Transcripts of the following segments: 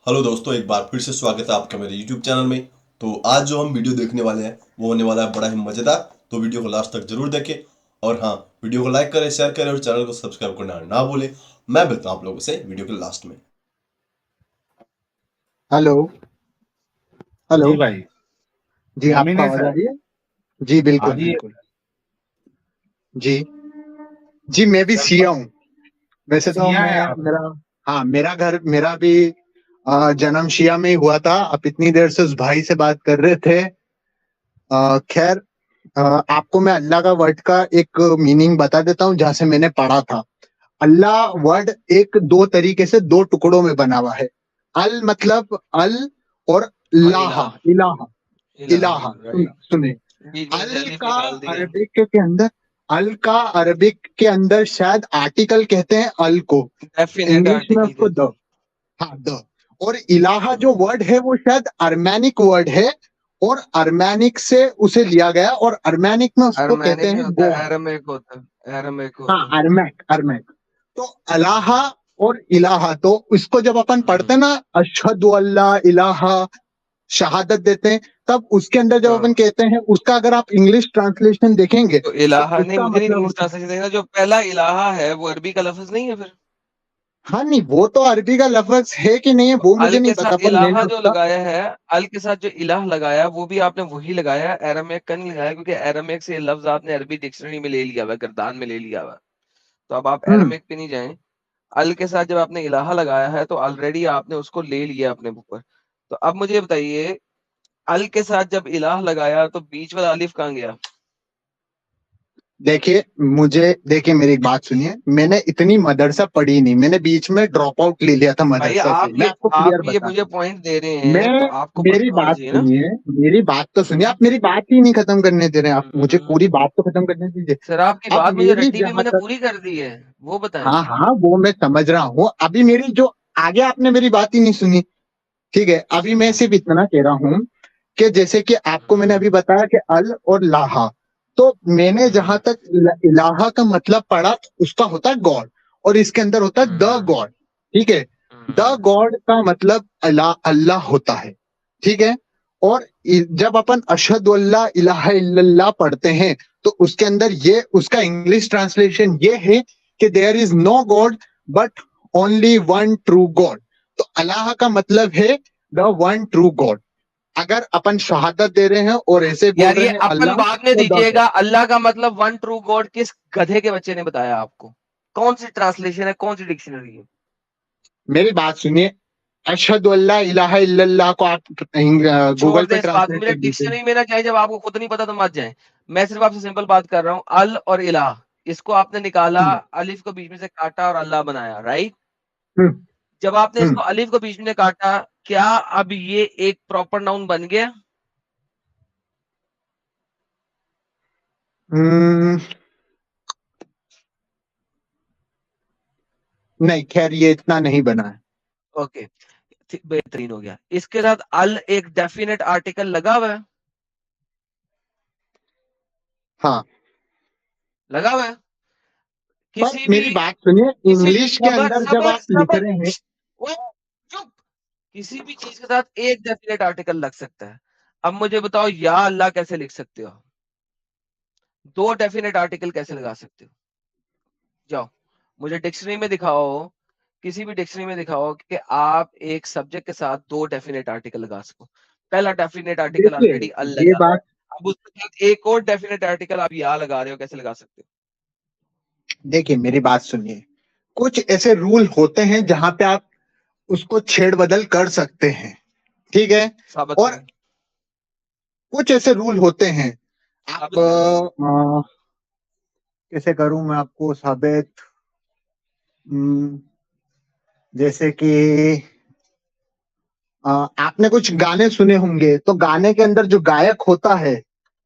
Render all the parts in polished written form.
Hello दोस्तों, एक बार फिर से स्वागत है आपका मेरे YouTube चैनल में। तो आज जो हम वीडियो देखने वाले हैं वो होने वाला है बड़ा ही मज़ेदार। तो वीडियो को लास्ट तक जरूर देखें और हाँ, वीडियो को लाइक करें, शेयर करें और चैनल को सब्सक्राइब करना ना भूलें। मैं मिलता हूँ आप लोगों से वीडियो के लास्ट में। हेलो। हेलो। जी भाई। जी, आपको डोमिनेस आवाज आ है। रही है? जी, आ बिल्कुल रही है। बिल्कुल। जी। जी, मैं भी सर सिया हूँ। वैसे तो सिया मैं है आप। मेरा हाँ, मेरा भी जन्म शिया में ही हुआ था। आप इतनी देर से उस भाई से बात कर रहे थे। खैर, आपको मैं अल्लाह का वर्ड का एक मीनिंग बता देता हूँ जहां से मैंने पढ़ा था। अल्लाह वर्ड एक दो तरीके से दो टुकड़ों में बना हुआ है। अल मतलब अल, और और लाहा इलाह इलाहा। इलाह इलाहा राइट। सुने। बीच में से अल अलिफ का निकाल दिया। अरबिक के अंदर अल का अरबिक के अंदर शायद आर्टिकल कहते हैं अल को। डेफिनेट इंग्लिश में आर्टिकल उसको कहते द। हैं। हाँ, द। और इलाहा जो वर्ड है वो शायद अर्मेनिक वर्ड है, और अर्मेनिक से उसे लिया गया, और अर्मेनिक में उसको कहते अरमैनिक नहीं हैं होता है, गॉड। एरामिक होता है, एरामिक हाँ, होता है। अरमैक अरमैक। तो अलाहा और इलाहा, तो इसको जब अपन पढ़ते हैं हम्म, ना, अशहदु अल्ला इलाहा, शहादत देते हैं, तब उसके अंदर जब अपन हाँ। कहते हैं, उसका अगर आप इंग्लिश ट्रांसलेशन देखेंगे तो तो इलाहा नहीं, उसका मुझे नहीं मतलब इंग्लिश होता है। ट्रांसलेशन देखना। जो पहला इलाहा है वो अरबी का लफ्ज नहीं है फिर? हाँ, नहीं, वो तो अरबी का लफ्ज है कि नहीं है तो वो अल मुझे नहीं के पता, साथ पर इलाहा मैंने जो उसका लगाया है, अल के साथ जो इलाह लगाया वो भी आपने वही लगाया, एरामिक का नहीं लगाया, क्योंकि एरामिक से ये लफ्ज आपने अरबी डिक्शनरी में ले लिया हुआ है, गर्दान में ले लिया हुआ है। तो अब आप हम्म एरामिक पे नहीं जाएं। अल के साथ जब आपने इलाहा लगाया है तो ऑलरेडी आपने उसको ले लिया अपने ऊपर। तो अब मुझे ये बताइए, अल के साथ जब इलाह लगाया तो बीच वाला अलिफ कहाँ गया? देखिए, मेरी एक बात सुनिए। मैंने इतनी मदरसा पढ़ी नहीं, मैंने बीच में ड्रॉप आउट ले लिया था भाई मदरसा से। मैं आपको आप क्लियर ये बता मुझे दूं। पॉइंट दे रहे हैं तो मैं आपको मेरी पता होना बात चाहिए ना। सुनिए। मेरी बात तो सुनिए। आप मेरी बात ही नहीं खत्म करने दे रहे हैं। आप मुझे हम्म, पूरी बात तो खत्म करने दीजिए। सर आपकी अब बात मुझे मेरी रट्टी भी जहां मैंने तक पूरी कर दी है, वो बताएं। हाँ हाँ, वो मैं समझ रहा हूँ। अभी मेरी जो आगे आपने मेरी बात ही नहीं सुनी। ठीक है, अभी मैं हम्म, सिर्फ इतना कह रहा हूँ कि जैसे कि आपको मैंने हम्म, अभी बताया कि अल और लाहा, तो मैंने जहां हम्म, तक इलाहा का मतलब पढ़ा, उसका होता है गॉड, और इसके अंदर होता है द हम्म, गॉड। ठीक है। The hmm. गॉड का मतलब अल्लाह अल्लाह होता है। ठीक है। और जब अपन अशहदु अल्ला इलाहा इल्लल्लाह पढ़ते हैं, तो उसके अंदर ये उसका इंग्लिश ट्रांसलेशन ये है कि there is no god but only one true God. तो अल्लाह का मतलब है द वन ट्रू गॉड। अगर अपन शहादत दे रहे हैं और ऐसे बोल यार रहे ये हैं अपन अल्लाह, बाद में तो द गॉड। दीजिएगा, अल्लाह का मतलब वन ट्रू गॉड किस गधे के बच्चे ने बताया आपको? कौन सी ट्रांसलेशन है, कौन सी डिक्शनरी है? मेरी बात सुनिए। अशहदु अल्ला इलाहा इल्लल्लाह को आप छोड़ गूगल दें पे इस बात को, ट्रांसलेट मुझे कर दीजिए। डिक्शनरी में ना चाहिए। जब आपको खुद नहीं पता तो मत जाएं। मैं सिर्फ आपसे सिंपल बात कर रहा हूँ, अल और इलाह, इसको आपने निकाला, हम्म अलिफ को बीच में से काटा और अल्लाह बनाया, राइट? हम्म जब आपने हम्म इसको अलिफ को बीच में काटा, क्या अब ये एक प्रॉपर नाउन बन गया? हम्म, नहीं, खैर ये इतना नहीं बना है। ओके, बेहतरीन हो गया। इसके साथ अल एक डेफिनेट आर्टिकल लगा हुआ है, हाँ, लगा हुआ है। पर किसी भी मेरी बात सुनिए। किसी इंग्लिश के सबर अंदर जब सबर आप लिख सबर रहे हैं, वो चुप। किसी भी चीज के साथ एक डेफिनेट आर्टिकल लग सकता है। अब मुझे बताओ, या अल्लाह कैसे लिख सकते हो? दो डेफिनेट आर्टिकल कैसे लगा सकते हो? जाओ, मुझे डिक्शनरी में दिखाओ, किसी भी डिक्शनरी में दिखाओ कि आप एक सब्जेक्ट के साथ दो डेफिनेट आर्टिकल लगा सको। पहला डेफिनेट आर्टिकल देखिए ऑलरेडी अल ये लगा है। बात अब उसके साथ एक और डेफिनेट आर्टिकल आप या लगा रहे हो, कैसे लगा सकते देखिए, मेरी बात सुनिए। कुछ ऐसे रूल होते हैं जहां पे आप उसको छेड़ बदल कर सकते हैं। ठीक है। हो? साबित और करें। कुछ ऐसे रूल होते हैं। आप साबित करें। कैसे करूं मैं आपको साबित। हम्म, जैसे कि आपने कुछ गाने सुने होंगे, तो गाने के अंदर जो गायक होता है,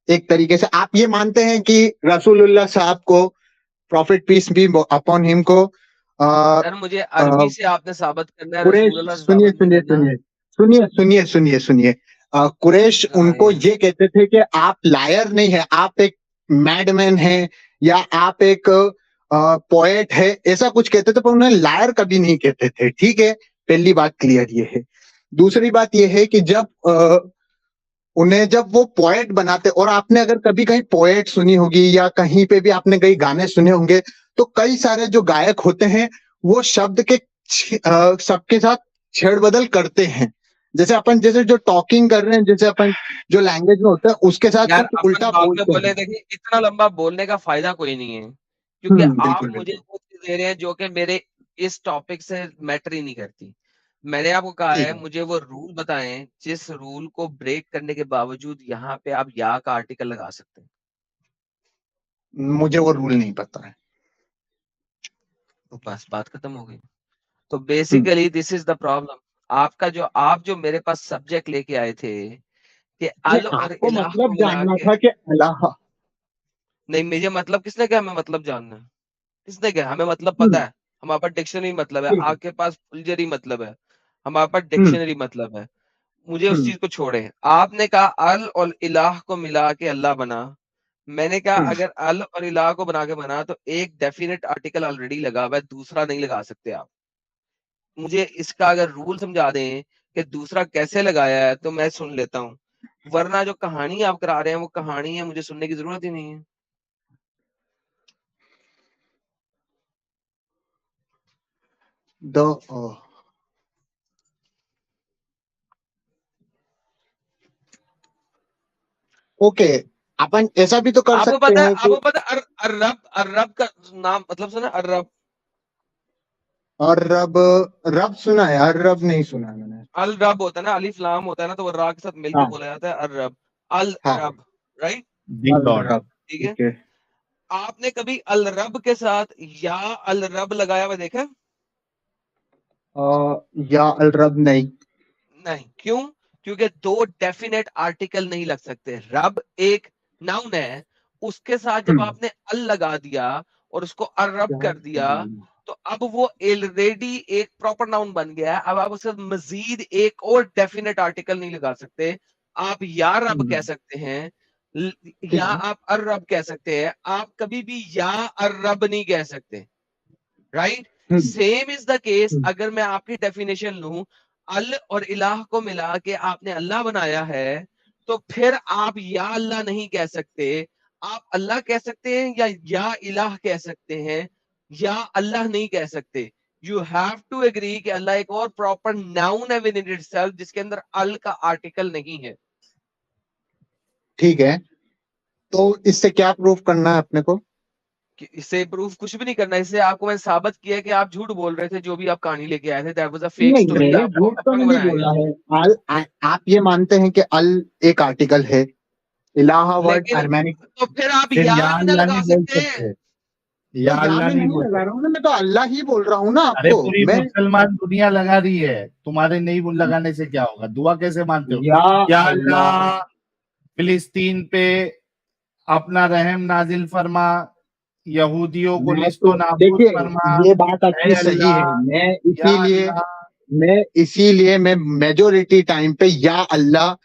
एक तरीके से आप ये मानते हैं कि रसूलुल्लाह साहब को, prophet peace be upon him को, सर मुझे अरबी से आपने साबित करना है, कुरैश, रसूलुल्लाह से सुनिए साबित नहीं सुनिए करना। सुनिए सुनिए सुनिए सुनिए सुनिए। कुरैश हाँ उनको ये ये कहते थे कि आप लायर नहीं है, आप एक मैडमैन है, या आप एक पोएट है, ऐसा कुछ कहते थे, पर उन्हें लायर कभी नहीं कहते थे। ठीक है, पहली बात क्लियर ये है। दूसरी बात यह है कि जब वो पोएट बनाते, और आपने अगर कभी कहीं पोएट सुनी होगी या कहीं पे भी आपने कई गाने सुने होंगे, तो कई सारे जो गायक होते हैं वो शब्द के सबके साथ छेड़बदल करते हैं। जैसे जो टॉकिंग कर रहे हैं, जैसे अपन जो लैंग्वेज में होता है उसके साथ यार कुछ अपन उल्टा बाद में बोलते बोले, हैं। देखिए इतना लंबा बोलने का फायदा कोई नहीं है, क्योंकि आप बिल्कुल मुझे बिल्कुल। वो चीज दे रहे हैं जो कि मेरे इस टॉपिक से मैटर ही नहीं करती। मैंने आपको कहा ठीक है है, मुझे वो रूल बताएं जिस रूल को ब्रेक करने के बावजूद यहाँ पे आप या का आर्टिकल लगा सकते हैं। मुझे वो रूल नहीं पता है। तो बस बात खत्म हो गई। तो hmm, basically this is the problem. आप जो मेरे पास सब्जेक्ट लेके आए थे कि नहीं, अल और आपको इलाह को मतलब मिला जानना के, था कि अल्लाह। नहीं मुझे मतलब किसने कहा हमें मतलब जानना है? किसने कहा? हमें मतलब पता हम्म, है, हमारे पास डिक्शनरी मतलब है, ठीक है। आपके पास फुलझड़ी मतलब है, हमारे पास हम्म, डिक्शनरी मतलब है। मुझे उस हम्म, चीज को छोड़े। आपने कहा अल और इलाह को मिला के अल्लाह बना। मैंने कहा हम्म, अगर अल और इलाह को बना के बना तो एक डेफिनेट आर्टिकल ऑलरेडी लगा हुआ है, दूसरा नहीं लगा सकते आप। मुझे इसका अगर रूल समझा दें कि दूसरा कैसे लगाया है तो मैं सुन लेता हूँ, वरना जो कहानी आप करा रहे हैं वो कहानी है, मुझे सुनने की जरूरत ही नहीं है। दो ओके, अपन ऐसा भी तो कर आपको सकते पता है, हैं कि अरब, अरब का नाम मतलब सुना? अरब, और रब, रब सुना है, और रब नहीं सुना है मैंने। अल रब होता है ना, अलिफ लाम होता है ना, तो वो रा के साथ मिलके हाँ बोला जाता है अरब, अल हाँ, रब, राइट? बिग और लॉर्ड। रब, ठीक है। ठीक है। आपने कभी अल रब के साथ या अल रब लगाया हुआ देखा? या अल रब नहीं। नहीं। क्यों? क्योंकि दो डेफिनेट आर्टिकल नहीं लग सकते। रब एक नाउन है, उसके साथ जब हम्म, आपने अल लगा दिया और उसको अरब क्या कर दिया, तो अब वो ऑलरेडी एक प्रॉपर नाउन बन गया है। अब आप उसे मजीद एक और डेफिनेट आर्टिकल नहीं लगा सकते। आप या रब कह सकते हैं, या ठीक है। आप अरब कह सकते हैं, आप कभी भी या अरब नहीं कह सकते, right? Hmm, same is the case hmm, अगर मैं आपकी डेफिनेशन लूं, अल और इलाह को मिला के आपने अल्लाह बनाया है, तो फिर आप या अल्लाह नहीं कह सकते। आप अल्लाह कह सकते हैं या इलाह कह सकते हैं, या अल्लाह नहीं कह सकते। यू हैव टू एग्री कि अल्लाह एक और प्रॉपर नाउन है विद इन इटसेल्फ, जिसके अंदर अल का आर्टिकल नहीं है। ठीक है, तो इससे क्या प्रूफ करना है अपने को? कि इससे प्रूफ कुछ भी नहीं करना। इससे आपको मैंने साबित किया कि आप झूठ बोल रहे थे, जो भी आप कहानी लेके आए थे, दैट वाज अ फेक नहीं, स्टोरी, मैंने आपको झूठ तो अपना नहीं बनाया बोला गया। है। आप ये मानते हैं कि अल एक आर्टिकल है, इलाहा वर्ड लेकिन अरमैनिक। तो फिर आप फिर या या भी ना अल्लाह लगा नहीं बोल सकते हैं। सकते, तो या या अल्लाह मैं नहीं नहीं बोल लगा सकते। रहा हूँ ना, मैं तो अल्लाह ही बोल रहा हूँ ना अरे आपको पूरी मैं। मुसलमान दुनिया लगा रही है, तुम्हारे नहीं लगाने से क्या होगा? दुआ कैसे मानते हो? या या अल्लाह। अल्लाह फिलिस्तीन पे अपना रहम नाजिल फरमा, यहूदियों को मैं निस्तो तो नाबूद देखिए, फरमा। ये बात ऐ आपकी सही है। अल्लाह, या अल्लाह। मैं मेजोरिटी टाइम पे या अल्लाह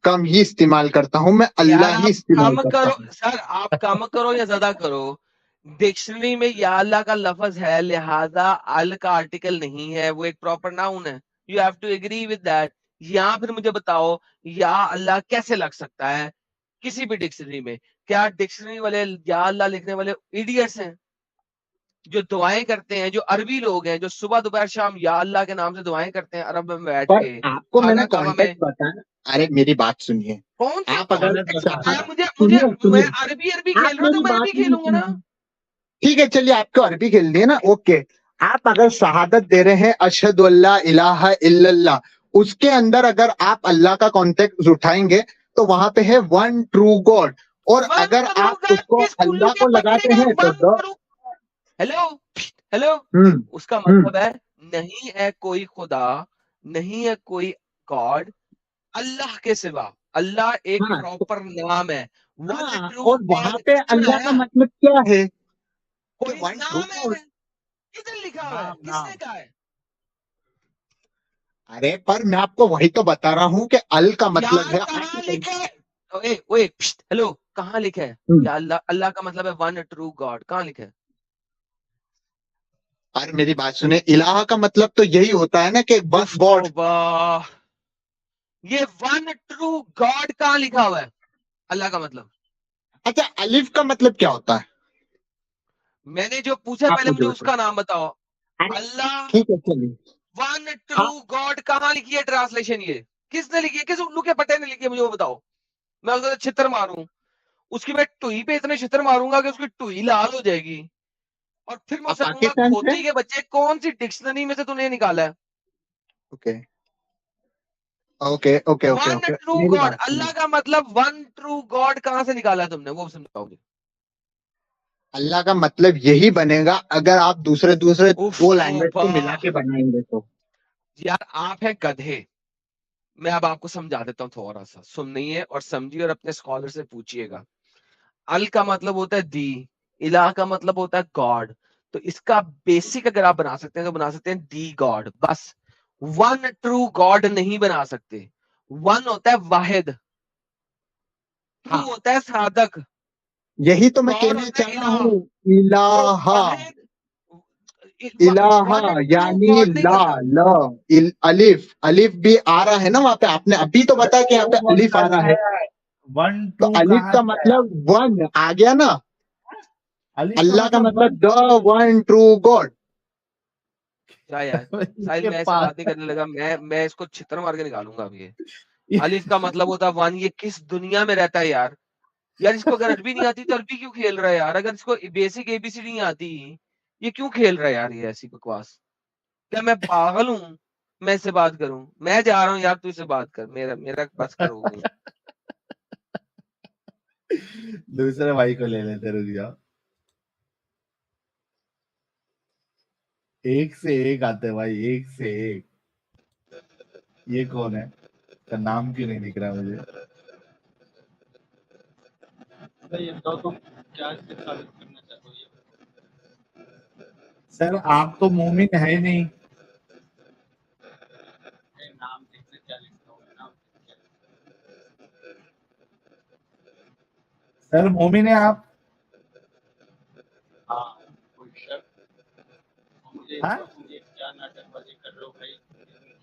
कम ही इस्तेमाल करता हूँ, मैं यार अल्लाह ही आप इस्तेमाल कम करता करो हूँ। सर, आप कम करो या ज्यादा करो, डिक्शनरी में या अल्लाह का लफ्ज है, लिहाजा अल का आर्टिकल नहीं है, वो एक प्रॉपर नाउन है। You have to agree with that. या फिर मुझे बताओ या अल्लाह कैसे लग सकता है किसी भी डिक्शनरी में? क्या डिक्शनरी वाले या अल्लाह लिखने वाले इडियट्स हैं? जो दुआएं करते हैं, जो अरबी लोग हैं, जो सुबह दोपहर शाम या अल्लाह के नाम से दुआएं करते हैं अरब में बैठ पर के आपको मैंने खाना काबा में। कॉन्टेक्ट बताया। अरे मेरी बात सुनिए। कौन सा आप अगर गलत कॉन्टेक्स्ट बता बताया रहे शहादत, हो। मुझे? सुनिए मैं सुनिए, अरबी अरबी आप खेल रहा हूँ तो मेरी मैं बात भी नहीं खेलूंगा ना। सुनिए। ठीक है, चलिए आपको अरबी खेल दिए ना, ओके। आप अगर शहादत दे रहे हैं अशहदु अल्ला इलाहा इल्लल्लाह, उसके अंदर अगर आप अल्लाह का कॉन्टेक्ट उठाएंगे तो वहां पे है वन ट्रू गॉड। और वन अगर करोड़ आप का उसको किस उल्लू अल्लाह के को पट्टे लगाते का हैं तो one crore? Hello, hello. Hmm, उसका हम्म, मतलब है नहीं है कोई खुदा, नहीं है कोई गॉड अल्लाह के सिवा। अल्लाह एक हाँ प्रॉपर नाम है। वन हाँ, ट्रू और वहां गॉड पे किसने अल्लाह का बनाया? मतलब क्या है कि कोई वन ट्रू नाम गॉड। है, किधर लिखा हुआ है, नाम किसने नाम। कहा है? अरे पर मैं आपको वही तो बता रहा हूँ कि अल का मतलब यार है कहाँ आर्टिकल। लिखा है? ओए ओए हेलो, कहाँ लिखा है? हम्म, या अल्लाह, अल्लाह का मतलब है वन ट्रू गॉड, कहाँ लिखा है? और मेरी बात सुने, इलाहा का मतलब तो यही होता है ना कि उफ गॉड। तौबा, ये वन ट्रू गॉड कहाँ लिखा हुआ है? अल्लाह का मतलब। अच्छा, अलिफ का मतलब क्या होता है? मैंने जो पूछा आप पहले मुझे मुझे बताइए। उसका नाम बताओ। अरे अल्लाह ठीक है, चलिए। वन हाँ, ट्रू गॉड कहाँ लिखी है ट्रांसलेशन? ये किसने लिखी है? किस उल्लू के पट्टे ने लिखी है? मुझे वो बताओ। मैं उसका छितर मारूं, उसकी मैं टुई पे इतने छितर मारूंगा कि उसकी टुई लाल हो जाएगी। और फिर मैं आप उससे कहूंगा, पाकिस्तान से? खोती के बच्चे, कौन सी डिक्शनरी में से तूने ये निकाला है? Okay okay okay okay one okay, true मेरी गॉड, बात अल्लाह सुनिए। का मतलब वन ट्रू गॉड कहाँ से निकाला है तुमने? वो समझाओ मुझे। अल्लाह का मतलब यही बनेगा अगर आप दूसरे दूसरे उफ दो लैंग्वेज को तौबा। मिला के बनाएंगे तो। यार आप हैं गधे। मैं अब आपको समझा देता हूँ, थोड़ा सा सुनिए और समझिए और अपने स्कॉलर से पूछिएगा। अल का मतलब होता है दी, इलाह का मतलब होता है गॉड। तो इसका बेसिक अगर आप बना सकते हैं तो बना सकते हैं दी गॉड, बस। वन ट्रू गॉड नहीं बना सकते। वन होता है वाहिद, ट्रू हाँ, होता है सादक, यही तो मैं गॉड कहने होता है चाह रहा इलाह। हूँ। तो इलाहा। वाहिद, इलाहा वन ट्रू यानी गॉड नहीं ला, बनता। ल, अलिफ अलिफ भी आ रहा है ना वहां पे, आपने अभी तो बताया कि यहाँ पे वन अलिफ आ रहा है। वन तो टू अलिफ कहाँ का से आया? मतलब वन आ गया ना। अलिफ का अल्लाह का मतलब वन। मतलब द वन ट्रू गॉड। क्या यार, साहिल ये मैं ऐसे बात नहीं पागल। करने लगा, मैं इसको छितर मार के निकालूंगा अब ये। अलिफ का मतलब होता है वन। ये किस दुनिया में रहता है यार? यार इसको अगर अरबी नहीं आती तो अरबी क्यों खेल रहा है यार? अगर इसको बेसिक एबीसीडी नहीं आती, ये क्यों खेल रहा है यार? ये ऐसी बकवास। क्या मैं पागल हूँ? मैं इससे बात करूं? मैं जा रहा हूँ यार, तू इससे बात कर, मेरा मेरा बस कर हो गई। दूसरे भाई को ले लेते, रुक जाओ। एक से एक आते भाई, एक से एक। ये कौन है? का नाम क्यों नहीं दिख रहा मुझे? ये बताओ तुम क्या इससे साबित करना चाहते हो? सर आप तो मोमिन है नहीं। ये नाम देखना क्या लिखता हूँ, नाम क्या? सर मोमिन है आप? हाँ, कोई शक? मुझे हाँ मुझे क्या नाटकबाजी कर रहे हो भाई?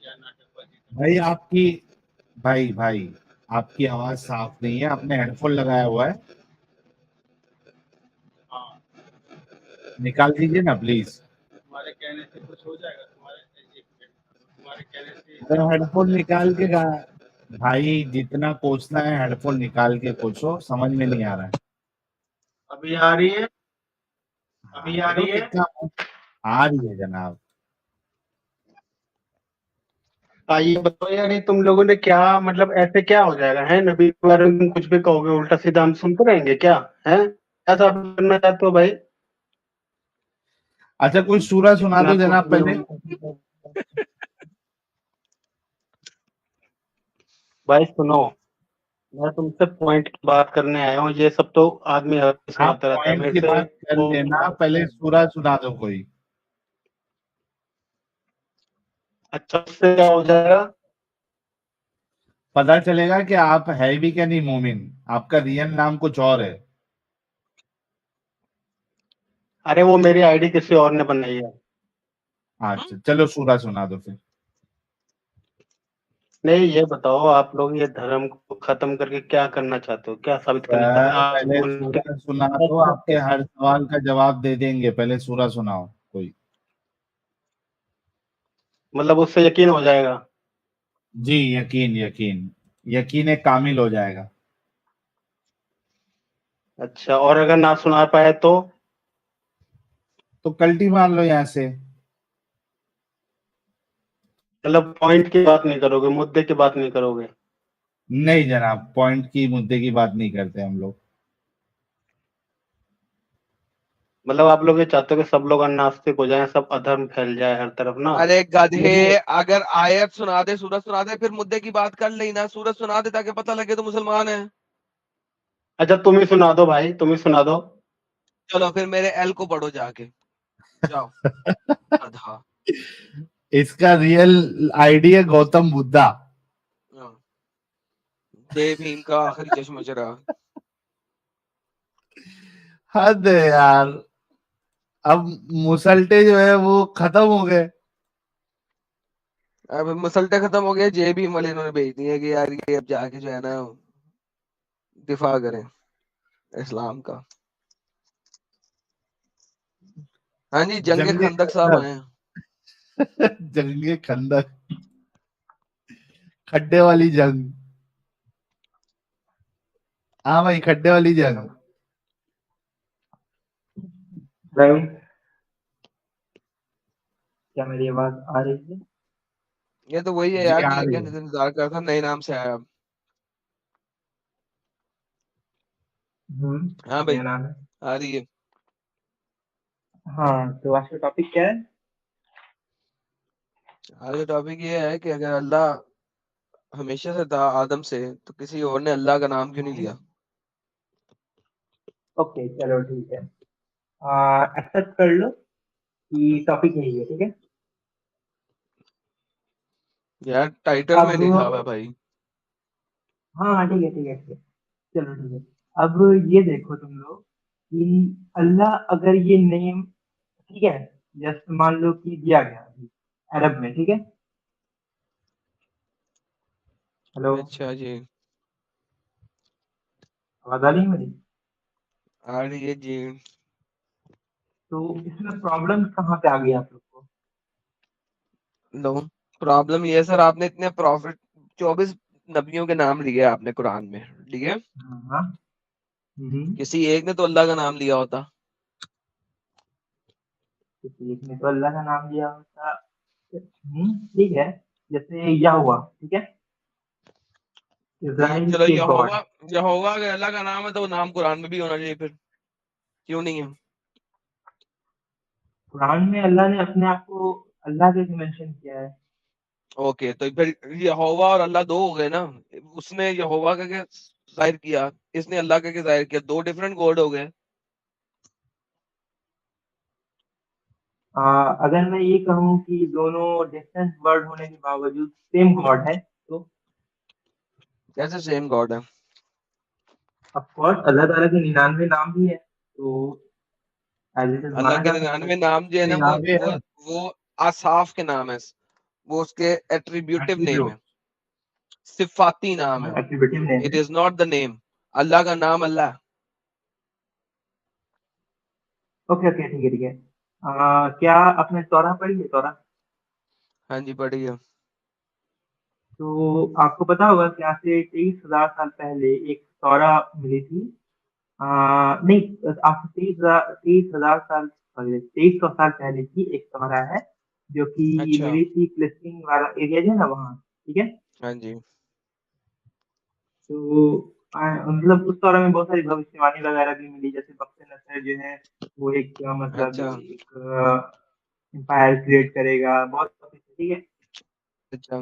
क्या नाटकबाजी कर रहे भाई, आपकी भाई भाई आपकी आवाज साफ नहीं है, आपने हेडफोन लगाया हुआ है। हो? हाँ, निकाल दीजिए ना प्लीज। तुम्हारे कहने से कुछ हो जाएगा? तुम्हारे कहने से अगर हेडफोन निकाल के गा भाई, जितना कोसना है हेडफोन निकाल के कोसो, समझ में नहीं आ रहा है। अभी आ रही है? हाँ अभी आ करो रही तो है? क्या। आ रही है जनाब। ये बताओ यार, ये तुम लोगों ने क्या मतलब ऐसे क्या हो जाएगा है? नबी के बारे में तुम कुछ भी कहोगे उल्टा सीधा हम सुनते रहेंगे क्या? है ऐसा आप करना चाहते हो भाई? अच्छा कोई सूरह सुना मैं दो आपको जनाब कभी पहले। भाई सुनो, मैं तुमसे पॉइंट की बात करने आया हूँ। ये सब तो आदमी हर कोई आप सुनाता रहता है पॉइंट मेरे की से। बात कर लेना, पहले सूरह सुना दो कोई। अच्छा, उससे क्या हो जाएगा? पता चलेगा कि आप है भी क्या नहीं मोमिन। आपका रियल नाम कुछ और है। अरे वो मेरी आईडी किसी और ने बनाई है। अच्छा चलो सूरह सुना दो फिर। नहीं, ये बताओ आप लोग ये धर्म को खत्म करके क्या करना चाहते हो? क्या साबित करना चाहते हो? सर आप पहले उनके सूरह सुना दो, आपके हर सवाल का जवाब दे देंगे, पहले सूरह सुनाओ कोई। मतलब उससे यकीन हो जाएगा? जी यकीन यकीन, यकीन एक कामिल हो जाएगा। अच्छा, और अगर ना सुना पाए तो? तो कल्टी मार लो यहाँ से। मतलब पॉइंट की बात नहीं करोगे, मुद्दे की बात नहीं करोगे? नहीं जनाब, पॉइंट की मुद्दे की बात नहीं करते हम लोग। मतलब आप लोग ये चाहते हो कि सब लोग नास्तिक हो जाएं, सब अधर्म फैल जाए हर तरफ ना? अरे गधे, मुझे अगर आयत सुना दे, सूरत सुना दे, फिर मुद्दे की बात कर लेना। सूरत सुना दे ताकि पता लगे तो मुसलमान है। अच्छा, तुम ही सुना दो भाई, तुम ही सुना दो। चलो फिर मेरे एल को पढ़ो जाके, जाओ गधा। इसका रियल आईडी है गौतम बुद्धा। हाँ, जय भीम का आखिरी चश्मा चरा। हद है यार। अब मुसल्टे जो है वो खत्म हो गए। अब मसलटे खत्म हो गए, जे भी वाले इन्होंने भेज दिए कि यार ये अब जाके जो है ना दिफा करें इस्लाम का। हाँ जी, जंगे जंगे खंदक साहब खंदक। आए हैं। जंगे खंदक, खड्डे वाली जंग। हाँ भाई, खड्डे वाली जंग। हेलो, क्या मेरी आवाज आ रही है? ये तो वही है जी यार आ जो एक रही घंटे है। से इंतजार कर था, नए नाम से आया अब। हाँ भाई, मेरा नाम है। आ रही है। हाँ, तो आज का टॉपिक क्या है? आज का टॉपिक ये है कि अगर अल्लाह हमेशा से था आदम से, तो किसी और ने अल्लाह का नाम क्यों नहीं लिया? ओके, चलो ठीक है। एक्सेप्ट कर लो कि टॉपिक यही है, ठीक है। यार टाइटल में अब लिखा हुआ है भाई। हाँ हाँ, ठीक है ठीक है ठीक है, चलो ठीक है। अब ये देखो तुम लोग कि अल्लाह अगर ये नेम, ठीक है, जस्ट मान लो कि दिया गया अभी अरब में, ठीक है। हेलो, अच्छा जी, आवाज आ रही है मेरी? आ रही है जी। तो इसमें प्रॉब्लम कहाँ पे आ गई आप लोग को? नो प्रॉब्लम ये है सर, आपने इतने प्रॉफिट 24 नबियों के नाम लिए आपने कुरान में, ठीक है। हाँ हाँ। किसी एक ने तो अल्लाह का नाम लिया होता। किसी एक ने तो अल्लाह का नाम लिया होता। ठीक है। जैसे यह हुआ, ठीक है, ठीक है, इज़राइल चलो के गॉड। यहोवा, यहोवा अगर अल्लाह का नाम है तो वो नाम कुरान में भी होना चाहिए, फिर क्यों नहीं है? कुरान में अल्लाह ने अपने आप को अल्लाह कैसे मेंशन किया है? ओके, तो फिर यहोवा और अल्लाह दो हो गए ना। उसने यहोवा का क्या जाहिर किया, इसने अल्लाह का क्या जाहिर किया, दो डिफरेंट गॉड हो गए। अगर मैं ये कहूँ कि दोनों डिफरेंट वर्ड होने के बावजूद सेम गॉड है, तो कैसे सेम गॉड है? ऑफ कोर्स अल्लाह ताला के 99 नाम भी है, तो एज इट इज अल्लाह माना के जा सकता है। 99 नाम जो है ना, वो निन्यानवे वो है। वो आसाफ के नाम है। वो उसके एट्रीब्यूटिव नेम है, एट्रीब्यूट। सिफाती नाम हाँ, है। एट्रीब्यूटिव नेम इट है। Is not the name. Allah का नाम अल्लाह। ओके ओके, ठीक है ठीक है। क्या आपने तौरा पढ़ी है, तौरा? हाँ जी, बढ़िया। तो आपको पता होगा कि आज से 23,000 साल पहले एक तौरा मिली थी। नहीं, आज से 23,000 साल, सॉरी, 2300 साल पहले की एक तौरा है जो कि अच्छा। मिली थी फिलिस्तीन वाला एरिया जो है ना वहाँ, ठीक है। हाँ जी। तो मतलब उस तौरा में बहुत सारी भविष्यवाणी वगैरह भी मिली, जैसे बख्त नसर जो है वो एक मतलब अच्छा। एक एम्पायर क्रिएट करेगा, बहुत कुछ, ठीक है। अच्छा।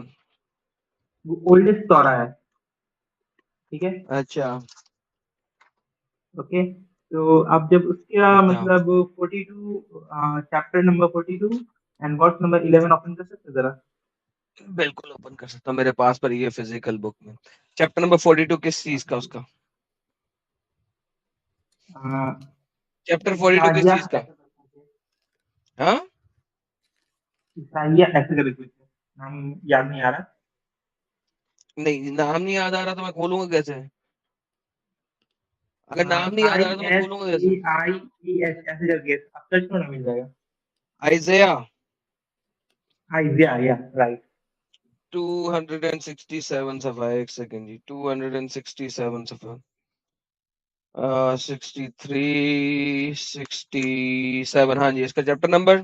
वो ओल्डेस्ट तौरा है, ठीक है। अच्छा। ओके, तो अब जब उसका अच्छा। मतलब 42, chapter number 42 and verse number 11 open कर सकते हैं जरा? बिल्कुल ओपन कर सकता हूँ, मेरे पास पर ये फिजिकल बुक में। चैप्टर नंबर 42 किस चीज का, उसका चैप्टर 42 किस ईसाइया चीज का? ऐसे करके, हाँ, ईसाइया ऐसे करके कुछ है, नाम याद नहीं आ रहा। नहीं नाम नहीं याद आ रहा तो मैं खोलूंगा कैसे? अगर नाम नहीं याद आई आ रहा तो मैं एस खोलूंगा ई कैसे? आई ई एस ऐसे करके आप सर्च करो ना, मिल जाएगा। आइजया आइजिया, या राइट। 267 सफा, एक सेकंड जी, 267 सफा, 63 67, हाँ जी, इसका chapter number.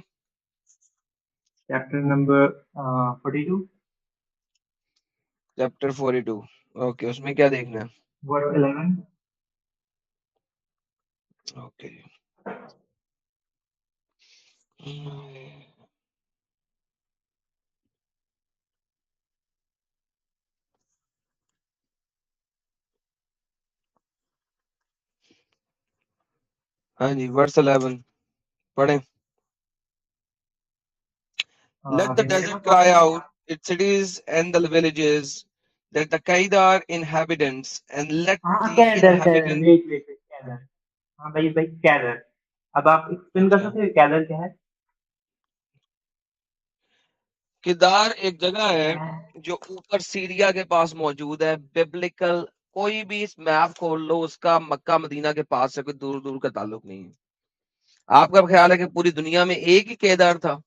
Chapter number 42 chapter 42। Okay, उसमें क्या देखना है? वर्स 11। ओके। हाँ जी, वर्स 11 पढ़े। Let the हिंदी में desert पढ़ cry रहे out, its cities and the villages, that the Qaidar inhabitants, and let हाँ, the कैदर कैदर, inhabitants. वेट वेट, कैदर। हाँ भाई भाई, कैदर। अब आप एक्सप्लेन कर अच्छा, सकते हो कैदर क्या है? केदार एक जगह है मैं जो ऊपर सीरिया के पास मौजूद है। बिब्लिकल कोई भी इस मैप खोल लो, उसका मक्का मदीना के पास से कोई दूर दूर का ताल्लुक नहीं है। आपका ख्याल है कि पूरी दुनिया में एक ही केदार था?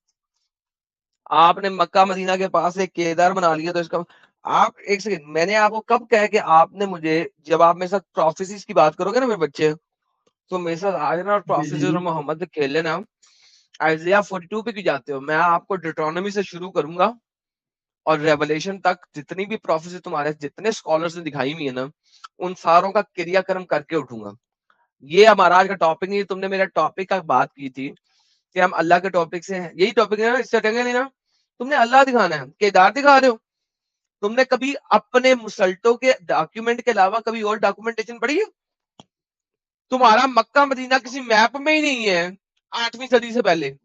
आपने मक्का मदीना के पास एक केदार बना लिया, तो इसका आप एक सेकंड, मैंने आपको कब कहा कि आपने मुझे, जब आप मेरे साथ प्रोफेसीज की बात करोगे ना मेरे बच्चे, तो मेरे साथ आ जाना और जी प्रोफेसीज और मोहम्मद पे खेल लेना। आइजिया 42 पे क्यों जाते हो? मैं आपको डिट्रोनॉमी से शुरू करूंगा और रेवलेशन तक जितनी भी प्रोफेसी तुम्हारे जितने स्कॉलर्स ने दिखाई हुई है ना, उन सारों का क्रियाक्रम करके उठूंगा। ये हमारा आज का टॉपिक नहीं है। तुमने मेरा टॉपिक का बात की थी कि हम अल्लाह के टॉपिक से हैं, यही टॉपिक है ना, इससे हटेंगे नहीं ना। तुमने अल्लाह दिखाना है, केदार दिखा रहे हो। तुमने कभी अपने मुसल्टो के डॉक्यूमेंट के अलावा कभी और डॉक्यूमेंटेशन पढ़ी है? तुम्हारा मक्का मदीना किसी मैप में ही नहीं है 8वीं सदी से पहले।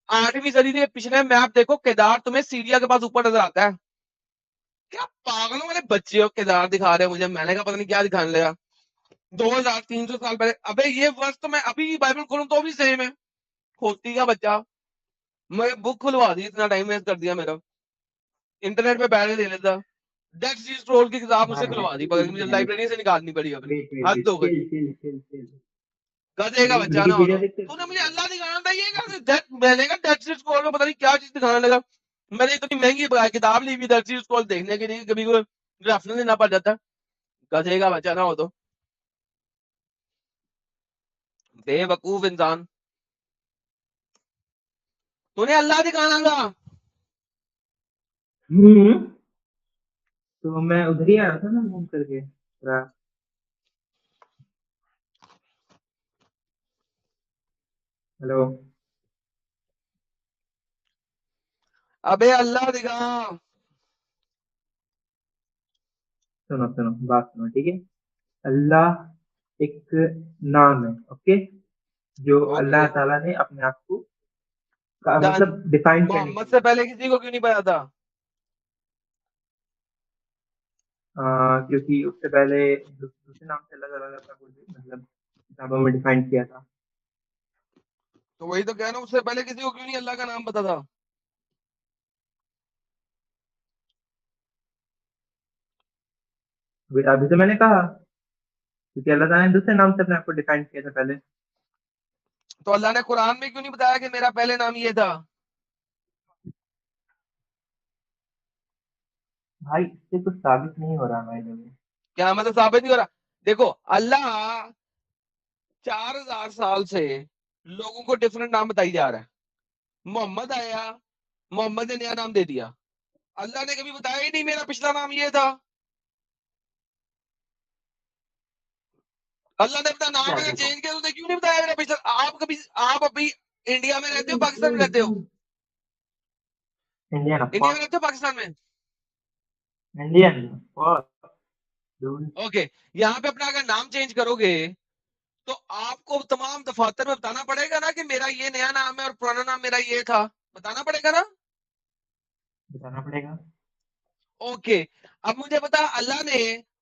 8वीं सदी के पिछले मैप देखो, केदार तुम्हें सीरिया के पास ऊपर नजर आता है। क्या पागलों वाले बच्चे हो, केदार दिखा रहे हो मुझे। मैंने कहा पता नहीं क्या दिखाने लगा। 2300 साल पहले। अबे ये वर्ष तो मैं अभी बाइबल खोलूं तो भी सेम है। खोती का बच्चा, मैं बुक खुलवा दी, इतना टाइम वेस्ट कर दिया मेरा। इंटरनेट पे बैठ के ले लेता। डेड सी स्क्रॉल की किताब मुझसे भाई खुलवा दी, पकड़ के मुझे लाइब्रेरी से निकालनी पड़ी अपनी। वेट वेट हद वेट हो गई। चिल। गधे का बच्चा ना हो विकिपीडिया तो। देखते तूने मुझे अल्लाह दिखाना था, ये मैंने कहा डेड सी स्क्रॉल में पता नहीं क्या चीज दिखाने लगा। मैंने इतनी महंगी किताब ली हुई डेड सी स्क्रॉल देखने के लिए, कभी कोई रेफरेंस देना पड़ जाता। गधे का बच्चा ना हो तो। बेवकूफ इंसान। तूने अल्लाह दिखाना था। हम्म तो मैं उधर ही आया था ना घूम करके थोड़ा। हेलो। अबे अल्लाह दिखा। सुनो बात सुनो, ठीक है। अल्लाह एक नाम है, ओके, जो ओके अल्लाह ताला ने अपने आप को डन। मतलब डिफाइन करने के मोहम्मद लिए से पहले किसी को क्यों नहीं पता था? क्योंकि उससे पहले दूसरे नाम से अल्लाह ताला ने अपना कुछ मतलब किताबों में डिफाइन किया था। तो वही तो कह रहा हूँ, उससे पहले किसी को क्यों नहीं अल्लाह का नाम पता था? अभी तो मैंने कहा, क्योंकि अल्लाह ताला ने दूसरे नाम से अपने आप को डिफाइन किया था पहले। तो अल्लाह ने कुरान में क्यों नहीं बताया कि मेरा पहले नाम ये था? भाई इससे कुछ साबित नहीं हो रहा भाई लोग। क्या मतलब साबित नहीं हो रहा? देखो, अल्लाह 4000 साल से लोगों को डिफरेंट नाम बताई जा रहा है। मोहम्मद आया, मोहम्मद ने नया नाम दे दिया। अल्लाह ने कभी बताया ही नहीं मेरा पिछला नाम ये था। अल्लाह ने अपना नाम क्या अगर देखो, चेंज किया तो उसने क्यों नहीं बताया मेरा पिछला? आप अभी इंडिया में रहते हो, पाकिस्तान में रहते हो? इंडियन ऑफ इंडिया में कोर्स, रहते हो, पाकिस्तान में? Indian of course dude. Okay. यहाँ पे अपना अगर नाम चेंज करोगे तो आपको तमाम दफातर में बताना पड़ेगा ना कि मेरा ये नया नाम है और पुराना नाम मेरा ये था। बताना पड़ेगा ना? बताना पड़ेगा। ओके। अब मुझे बता, अल्लाह ने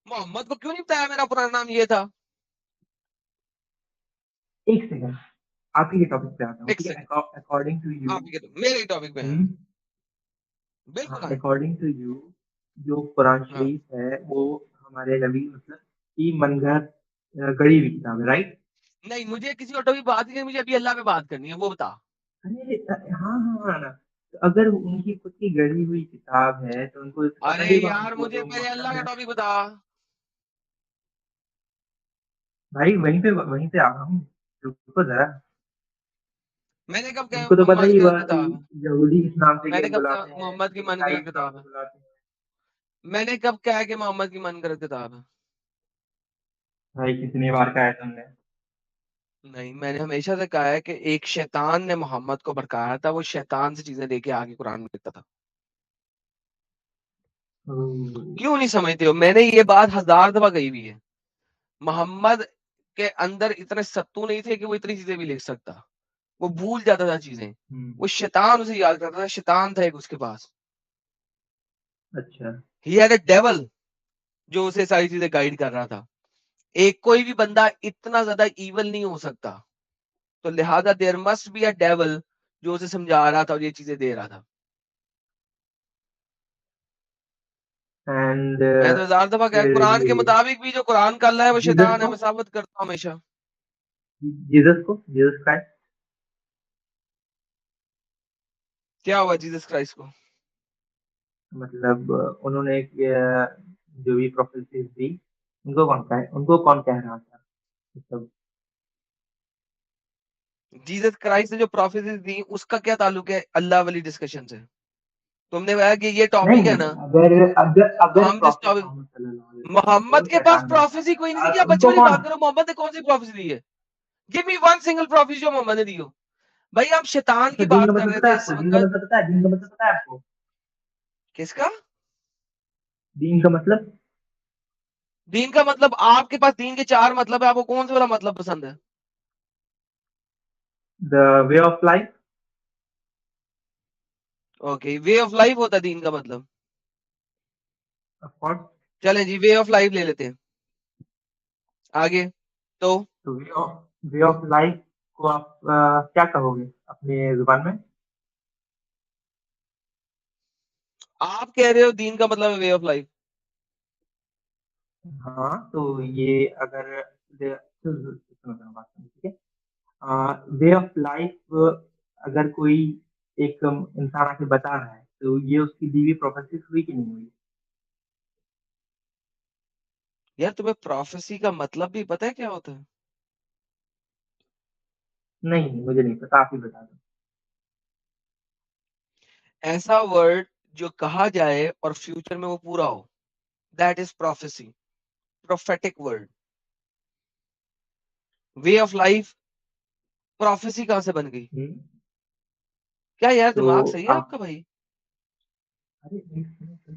मोहम्मद को क्यों नहीं बताया मेरा पुराना नाम ये था? एक सेकंड, आप ही के टॉपिक पे आता हूँ, एक ठीक है। सेकंड। अकॉर्डिंग टू यू, आप ये मेरे टॉपिक पे हैं। बिल्कुल हाँ, है। अकॉर्डिंग टू यू, जो कुरान हाँ, शरीफ है वो हमारे नबी मतलब की मनगढ़ गढ़ी हुई किताब है, राइट? नहीं, मुझे किसी और टॉपिक बात नहीं है, मुझे अभी अल्लाह पे बात करनी है, वो बता। अरे हाँ ना, तो अगर उनकी खुद की गढ़ी हुई किताब है तो उनको तो पता अरे ही होगा यार, हमको मुझे जो पहले अल्लाह मतलब का है। टॉपिक बता। भाई वहीं पे आ रहा हूँ, रुको जरा। मैंने कब कहा उनको तो पता मोहम्मद ही की हुआ कि किताब? यहूदी इस नाम से मैंने कब कहा बुलाते हैं, मोहम्मद की मन ईसाई गढ़ंत इस नाम किताब से है? बुलाते हैं। मैंने कब कहा कि मोहम्मद की मन गढ़ंत किताब है? भाई कितनी बार कहा है तुमने? नहीं, मैंने हमेशा से कहा है कि एक शैतान ने मोहम्मद को भड़काया था, वो शैतान से चीजें लेके आगे कुरान में लिखता था। ओह, क्यों नहीं समझते हो? मैंने ये बात 1000 दफा कही हुई है। मोहम्मद के अंदर इतने सत्तू नहीं थे कि वो इतनी चीजें भी लिख सकता। वो भूल जाता था चीजें। वो शैतान उसे याद करता था, शैतान था एक उसके पास। अच्छा। ही हैड अ डेविल जो उसे सारी चीजें गाइड कर रहा था। एक कोई भी बंदा इतना ज्यादा इवल नहीं हो सकता, तो लिहाजा there must be a devil जो उसे समझा रहा था और ये चीजें दे रहा था। and मैं तो 1000 दफा कह कुरान के मुताबिक भी जो कुरान का अल्लाह है वो जीसस शैतान है, को मैं साबित करता हूँ हमेशा। जीसस क्राइस्ट क्या हुआ जीसस क्राइस्ट को? मतलब उन्होंने जो भी प्रोफेसीज दी उनको कौन कह रहा था मतलब जीसस क्राइस्ट ने जो प्रोफेसीज दी उसका क्या ताल्लुक है अल्लाह वाली डिस्कशन से? तुमने कहा कि ये टॉपिक है नहीं ना, अगर अगर अगर हम जिस प्रॉफिट टॉपिक मोहम्मद सल्लल्लाहु अलैहि वसल्लम मोहम्मद को के पास शैतान बनता प्रोफेसी कोई नहीं थी, है क्या बच्चे उनको वाली कौन बात करो? मोहम्मद ने कौन सी प्रोफेसी दी है? Give me one single prophecy जो मोहम्मद ने दी हो। भाई हम शैतान अच्छा की दीन बात का कर मतलब रहे पता थे है इस आपको वक्त। दीन का मतलब पता है आपको किसका? दीन का मतलब दीन का मतलब आपके पास दीन के 4 मतलब है, आपको कौन सा वाला मतलब पसंद है? The way of life okay, way of life होता है दीन का मतलब। Of course. चलें जी, वे ऑफ लाइफ ले लेते हैं। आगे तो तो वे ऑफ लाइफ को आप क्या कहोगे अपने जुबान में? आप कह रहे हो दीन का मतलब है वे ऑफ लाइफ। हाँ तो ये अगर सुनो सुनो बात सुनो, ठीक है। वे ऑफ लाइफ अगर कोई एक इंसान आके बता रहा है तो ये उसकी दी हुई प्रोफेसी हुई कि नहीं हुई? यार तुम्हें प्रोफेसी का मतलब भी पता है क्या होता है? नहीं मुझे नहीं पता, आप ही बता दो। ऐसा वर्ड जो कहा जाए और फ्यूचर में वो पूरा हो, that is prophecy, prophetic word. Way of life prophecy कहां से बन गई? क्या यार तो दिमाग सही है आप आपका भाई? अरे नहीं, सुनो सुनो।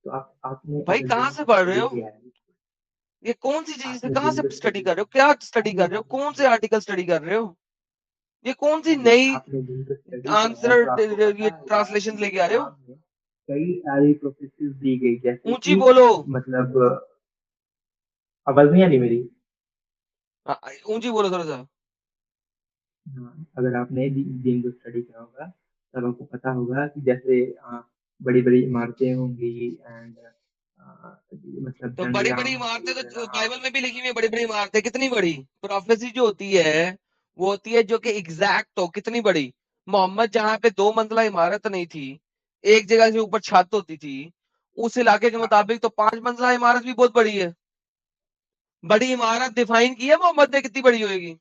तो आपने भाई अगर कहाँ दीन से को पढ़ रहे स्टडी हो? किया है, ये कौन सी चीज है? आपने कहाँ दीन से को स्टडी स्टडी कर रहे हो? किया क्या स्टडी अरे कर रहे हो? आपने कौन से दीन आर्टिकल स्टडी कर रहे हो? ये कौन सी अरे नई आपने दीन को स्टडी किया है आंसर तो आपको ये पता होगा ट्रांसलेशन कि लेके आ रहे हो? इस्लाम में कई सारी प्रोफेसीज दी गई जैसे ऊंची कि बोलो। मतलब आवाज नहीं आ रही मेरी? हाँ, ऊंची बोलो थोड़ा सा। हाँ, अगर आपने दीन को स्टडी किया होगा तब आपको पता होगा कि जैसे बड़ी बड़ी इमारतें होंगी एंड मतलब तो जंग बड़ी बड़ी होंगी इमारतें तो वगैरह। बाइबल में भी लिखी हुई है, बड़ी बड़ी इमारतें कितनी बड़ी? प्रोफेसी जो होती है वो होती है जो कि एग्जैक्ट हो, कितनी बड़ी। मोहम्मद जहां पे 2 मंजिला इमारत नहीं थी, एक जगह से ऊपर छत होती थी, उस इलाके के मुताबिक तो 5 मंजिला इमारत भी बहुत बड़ी है। बड़ी इमारत डिफाइन की है मोहम्मद ने कितनी बड़ी होगी?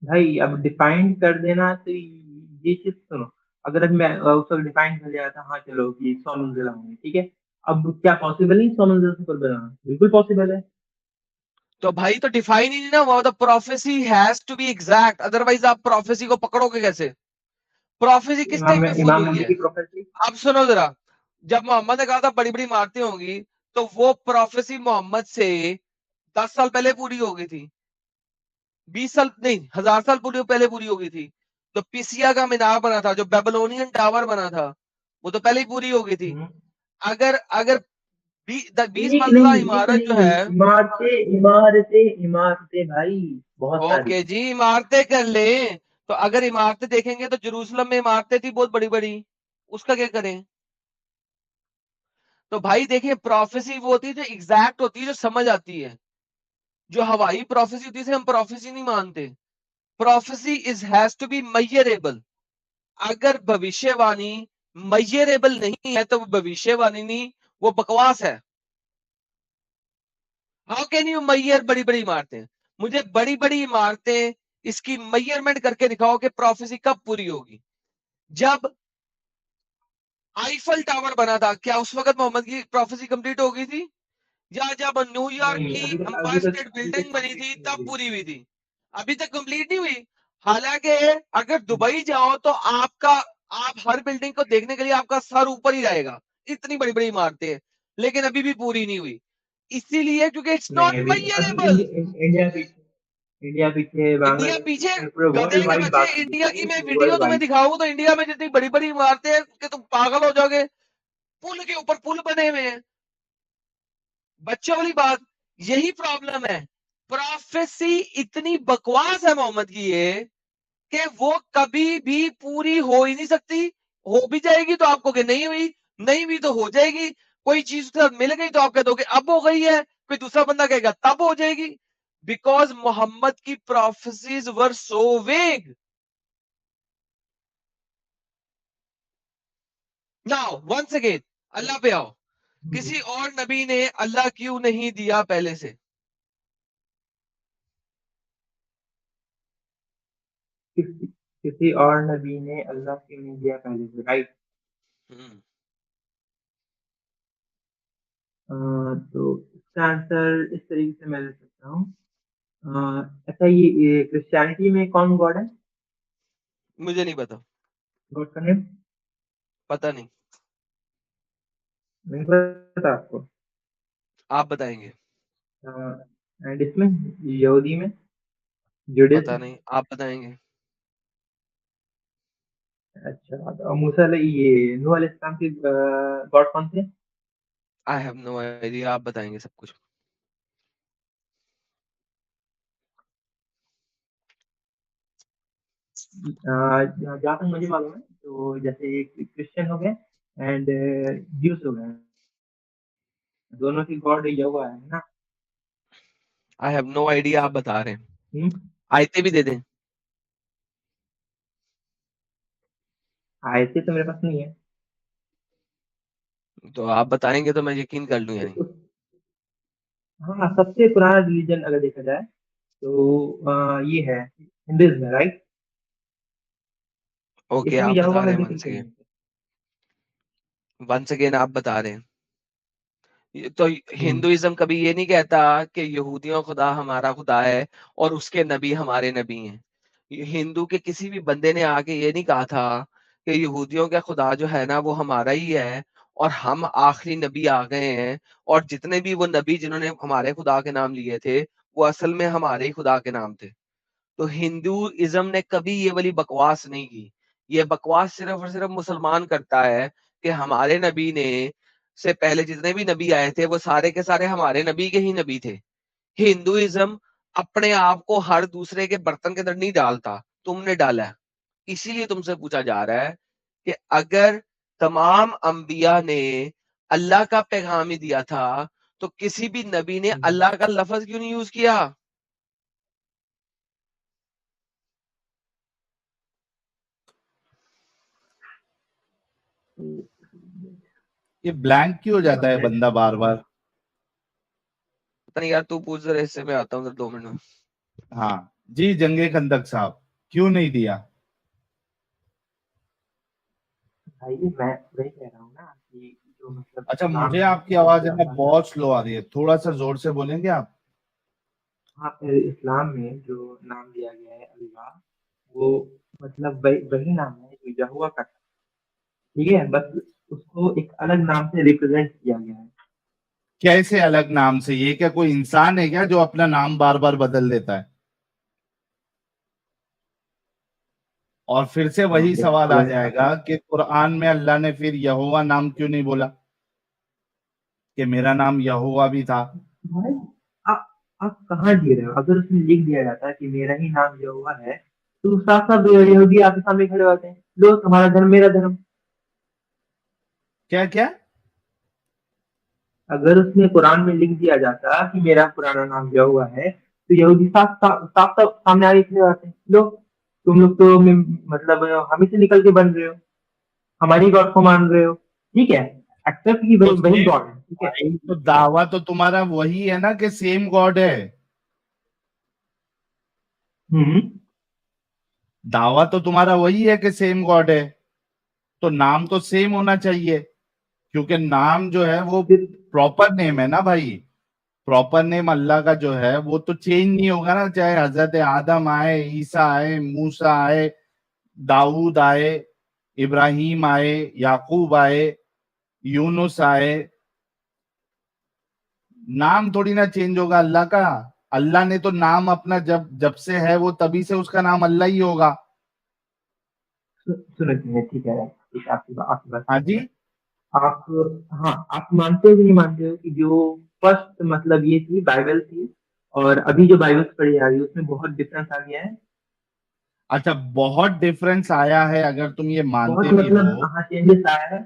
भाई अब डिफाइन कर देना तो ये चीज सुनो। अगर मैं उसको डिफाइन कर लिया था हाँ चलो कि 100 मंजिला होंगे, ठीक है। अब क्या पॉसिबल नहीं 100 मंजिला से ऊपर बनाना? बिल्कुल पॉसिबल है। तो भाई तो डिफाइन ही नहीं ना हुआ। The prophecy has to be exact, otherwise आप प्रोफेसी को पकड़ोगे कैसे? प्रोफेसी किस टाइम पे फुल इमाम हुई नबी है? की प्रोफेसी। अब सुनो जरा, जब मोहम्मद ने कहा था बड़ी बड़ी इमारतें होंगी, तो वो प्रोफेसी मोहम्मद से 10 साल पहले पूरी हो गई थी, 20 साल नहीं, 1000 साल पूरी पहले पूरी हो गई थी। तो पिसिया का मीनार बना था, जो बेबीलोनियन टावर बना था, वो तो पहले ही पूरी हो गई थी। अगर अगर 20 मंजिला एक इमारत जो नहीं है, इमारतें इमारतें इमारतें भाई बहुत सारी। ओके जी इमारतें कर ले, तो अगर इमारतें देखेंगे तो जेरूसलम में इमारतें थी बहुत बड़ी बड़ी, उसका क्या करें? तो भाई देखिए, प्रोफेसी वो होती है जो एग्जैक्ट होती है, जो समझ आती है। जो हवाई प्रोफेसी होती है इसे हम प्रोफेसी नहीं मानते। Prophecy is has to be measurable. अगर भविष्यवाणी मेजरेबल नहीं है तो वो भविष्यवाणी नहीं, वो बकवास है। हाउ कैन यू मैयर बड़ी बड़ी इमारतें? मुझे बड़ी बड़ी इमारतें इसकी मैयरमेंट करके दिखाओ कि प्रोफेसी कब पूरी होगी। जब आईफल टावर बना था, क्या उस वक्त मोहम्मद की प्रोफेसी कंप्लीट हो गई थी? या जब न्यूयॉर्क नहीं की अभी एम्पायर तक स्टेट बिल्डिंग बनी कंप्लीट थी नहीं तब हुई। पूरी हुई थी? अभी तक कंप्लीट नहीं हुई। हालांकि अगर दुबई जाओ तो आप हर बिल्डिंग को देखने के लिए आपका सर ऊपर ही रहेगा, इतनी बड़ी बड़ी इमारतें हैं, लेकिन अभी भी पूरी नहीं हुई। इसीलिए क्योंकि इट्स नहीं नॉट अभी मैयरेबल। इंडिया पीछे इंडिया बांग्लादेश पीछे? पीछे पूरे गधे वर्ल्ड के वाइड बच्चे, बात इंडिया की मैं होगी वीडियो वर्ल्ड तुम्हें वाइड। दिखाऊं तो इंडिया में जितनी बड़ी बड़ी इमारतें हैं कि तुम पागल हो जाओगे। पुल के ऊपर पुल बने हुए हैं, बच्चों वाली बात। यही प्रॉब्लम है। प्रोफेसी इतनी बकवास है मोहम्मद की ये, कि वो कभी भी पूरी हो ही नहीं सकती। हो भी जाएगी तो आपको कि नहीं हुई, नहीं भी तो हो जाएगी। कोई चीज उसके साथ मिल गई तो आप कह दोगे अब हो गई है, कोई दूसरा बंदा कहेगा तब हो जाएगी। बिकॉज मोहम्मद की प्रोफेसीज वर सो वेग। नाउ वंस अगेन अल्लाह पे आओ। किसी और नबी ने अल्लाह क्यों नहीं दिया पहले से? किसी और नबी ने अल्लाह क्यों नहीं दिया पहले से, राइट? हम्म, तो इसका आंसर इस तरीके से मैं दे सकता हूँ। अच्छा, ये क्रिश्चियनिटी में कौन गॉड है? मुझे नहीं पता। गॉड का नेम पता नहीं। नहीं पता आपको? आप बताएंगे। एंड इसमें यहूदी में, पता जुडिज्म? नहीं, आप बताएंगे। अच्छा, और मूसा ये नूह अलैहिस्सलाम के गॉड कौन थे? आई हैव नो आइडिया, आप बताएंगे सब कुछ। जहाँ तक मुझे मालूम है तो जैसे क्रिश्चियन हो गए एंड ज्यूस हो गए, दोनों की गॉड यहोवा है ना? आई हैव नो आइडिया, आप बता रहे हैं। हम्म, आयते भी दे दें? ऐसे तो मेरे पास नहीं है। तो आप बताएंगे तो मैं यकीन कर लूं या तो नहीं? हाँ, सबसे पुराना रिलीजन अगर देखा जाए तो ये है हिंदुइज्म, राइट? ओके, इसमें आप बता यहोवा रहे का हैं जिक्र कहीं नहीं है। वंस अगेन आप बता रहे हैं। तो हम्म, हिंदुइज्म कभी ये नहीं कहता कि यहूदियों खुदा हमारा खुदा है और उसके नबी हमारे नबी हैं। हिंदू के किसी भी बंदे ने आके ये नहीं कहा था कि यहूदियों का खुदा जो है ना वो हमारा ही है और हम आखिरी नबी आ गए हैं, और जितने भी वो नबी जिन्होंने हमारे खुदा के नाम लिए थे वो असल में हमारे ही खुदा के नाम थे। तो हिंदुइज्म ने कभी ये वाली बकवास नहीं की। ये बकवास सिर्फ और सिर्फ मुसलमान करता है कि हमारे नबी ने से पहले जितने भी नबी आए थे वो सारे के सारे हमारे नबी के ही नबी थे। हिंदुइज्म अपने आप को हर दूसरे के बर्तन के अंदर नहीं डालता, तुमने डाला है। इसीलिए तुमसे पूछा जा रहा है कि अगर तमाम अंबिया ने अल्लाह का पैगाम ही दिया था तो किसी भी नबी ने अल्लाह का लफ्ज क्यों नहीं यूज किया? ये ब्लैंक क्यों हो जाता है बंदा बार बार? पता नहीं यार, तू पूछ जरा, इससे मैं आता हूँ 2 मिनट में। हाँ जी, जंगे खंदक साहब क्यों नहीं दिया? भाई मैं वही कह रहा हूँ ना कि जो मतलब अच्छा, इस्लाम मुझे है आपकी वो आवाज है ना अल्लाह का। बहुत स्लो आ रही है, थोड़ा सा जोर से बोलेंगे आप? हाँ, इस्लाम में जो नाम दिया गया है अल्लाह, वो मतलब वही नाम है जो यहोवा का था, ठीक है? बस उसको एक अलग नाम से रिप्रेजेंट किया गया है। कैसे अलग नाम से? ये क्या कोई इंसान है क्या जो अपना नाम बार बार बदल देता है? और फिर से वही सवाल आ अलग जाएगा कि कुरान में अल्लाह ने फिर यहोवा नाम क्यों नहीं बोला कि मेरा नाम यहोवा भी था? भाई, आप आप कहाँ जी रहे हो? अगर उसमें लिख दिया जाता है कि मेरा ही नाम यहोवा है तो साफ साफ यहूदी आपके सामने खड़े होते हैं, लो तुम्हारा धर्म मेरा धर्म। क्या क्या? अगर उसमें कुरान में लिख दिया जाता कि मेरा पुराना नाम यहोवा है तो यहूदी साफ साफ साफ साफ सामने आगे खड़े होते हैं, लो तुम लोग तो मतलब हम ही से निकल के बन रहे हो, हमारी गॉड को मान रहे हो, ठीक है? एक्सेप्ट की तो वही सेम गॉड है, ठीक है? भाई, तो दावा तो तुम्हारा वही है ना कि सेम गॉड है। हम्म। दावा तो तुम्हारा वही है कि सेम गॉड है, तो नाम तो सेम होना चाहिए, क्योंकि नाम जो है वो फिर प्रॉपर नेम है ना भाई। प्रॉपर नेम अल्लाह का जो है वो तो चेंज नहीं होगा ना, चाहे हजरत आदम आए, ईसा आए, मूसा आए, दाऊद आए, इब्राहिम आए, याकूब आए, यूनुस आए, नाम थोड़ी ना चेंज होगा अल्लाह का। अल्लाह ने तो नाम अपना जब जब से है वो तभी से उसका नाम अल्लाह ही होगा। सुनो सुनिए, ठीक है, ठीक है, आपकी बात हाँ ठीक जी। है। आप, हाँ, आप मानते हो कि नहीं मानते हो कि जो फर्स्ट मतलब ये थी बाइबल थी और अभी जो बाइबल्स पढ़ी जा रही है उसमें बहुत डिफरेंस आ गया है? अच्छा, बहुत डिफरेंस आया है अगर तुम ये बहुत मानते भी मतलब हो। हाँ, चेंजेस आया है।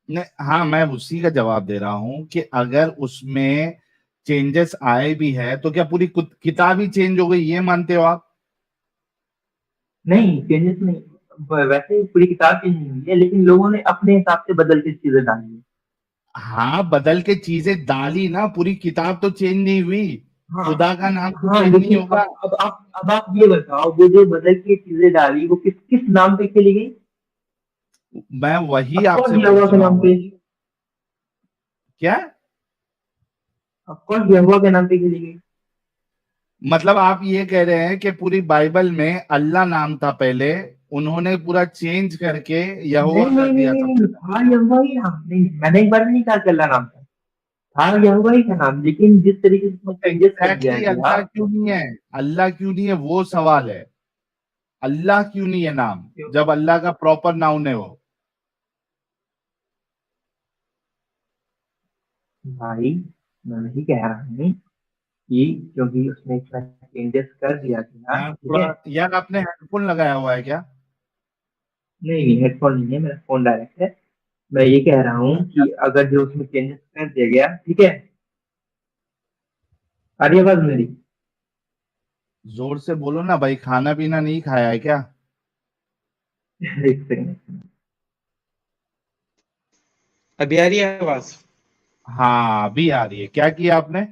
नहीं, हाँ, मैं उसी का जवाब दे रहा हूँ कि अगर उसमें चेंजेस आए भी है तो क्या पूरी किताब ही चेंज हो गई, ये मानते हो आप? नहीं, चेंजेस नहीं, वैसे पूरी किताब चेंज नहीं हुई है, लेकिन लोगों ने अपने हिसाब से बदल के चीजें डाली है। हाँ, बदल के चीजें डाली ना, पूरी किताब तो चेंज नहीं हुई। हाँ खुदा का नाम तो हाँ, चेंज नहीं लेकिन होगा। अब आप ये बताओ, वो जो बदल के चीजें डाली वो किस किस नाम पे चली गई? मैं वही ऑफकोर्स आपसे यहोवा पूछ के रहा नाम हूँ। पे। क्या ऑफकोर्स यहोवा के नाम पे चली गई। मतलब आप ये कह रहे हैं कि पूरी बाइबल में अल्लाह नाम था पहले, उन्होंने पूरा चेंज करके नहीं यहोवा कर नहीं नहीं दिया नहीं सब नहीं, जगह? था यहोवा ही नाम, नहीं मैंने एक बार भी नहीं कहा कि अल्लाह नाम था यहोवा ही का नाम, लेकिन जिस तरीके से उसमें चेंजेस कर दिया एग्जैक्टली, गया। अल्लाह क्यों नहीं है? अल्लाह क्यों नहीं है, वो सवाल है। अल्लाह क्यों नहीं है नाम, जब अल्लाह का प्रॉपर नाउन है वो? भाई मैं वही कह रहा हूँ कि क्योंकि उसमें इतना चेंजेस कर दिया गया, यार ठीक है। थोड़ा, यार आपने हेडफोन लगाया हुआ है क्या? नहीं नहीं, हेडफोन नहीं है, मेरा फोन डायरेक्ट है। मैं ये कह रहा हूँ कि अगर जो उसमें चेंजेस कर दिया गया, ठीक है। आ रही है आवाज मेरी? जोर से बोलो ना भाई, खाना पीना नहीं खाया है क्या? एक सेकंड। अभी आ रही है आवाज? हाँ, अभी आ रही है। क्या किया आपने?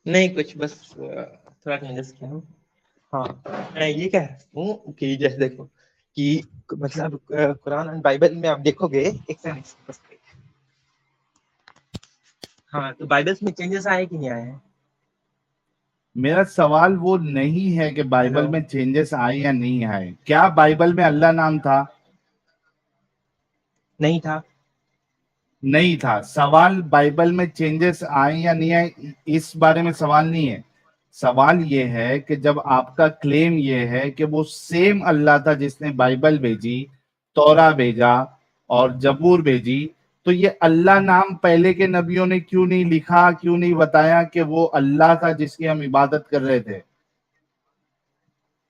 नहीं कुछ, बस थोड़ा चेंजेस किया हूँ। हाँ, मैं ये कह रहा हूँ कि जैसे देखो कि मतलब कुरान एंड बाइबल में आप देखोगे, एक सेकंड बस। हाँ, तो बाइबल्स में चेंजेस आए कि नहीं आए हैं? मेरा सवाल वो नहीं है कि हेलो। बाइबल में चेंजेस आए या नहीं आए। क्या बाइबल में अल्लाह नाम था? नहीं था। नहीं था। सवाल बाइबल में चेंजेस आए या नहीं आए, इस बारे में सवाल नहीं है। सवाल ये है कि जब आपका क्लेम ये है कि वो सेम अल्लाह था जिसने बाइबल भेजी, तौरा भेजा और जबूर भेजी, तो ये अल्लाह नाम पहले के नबियों ने क्यों नहीं लिखा, क्यों नहीं बताया कि वो अल्लाह था जिसकी हम इबादत कर रहे थे?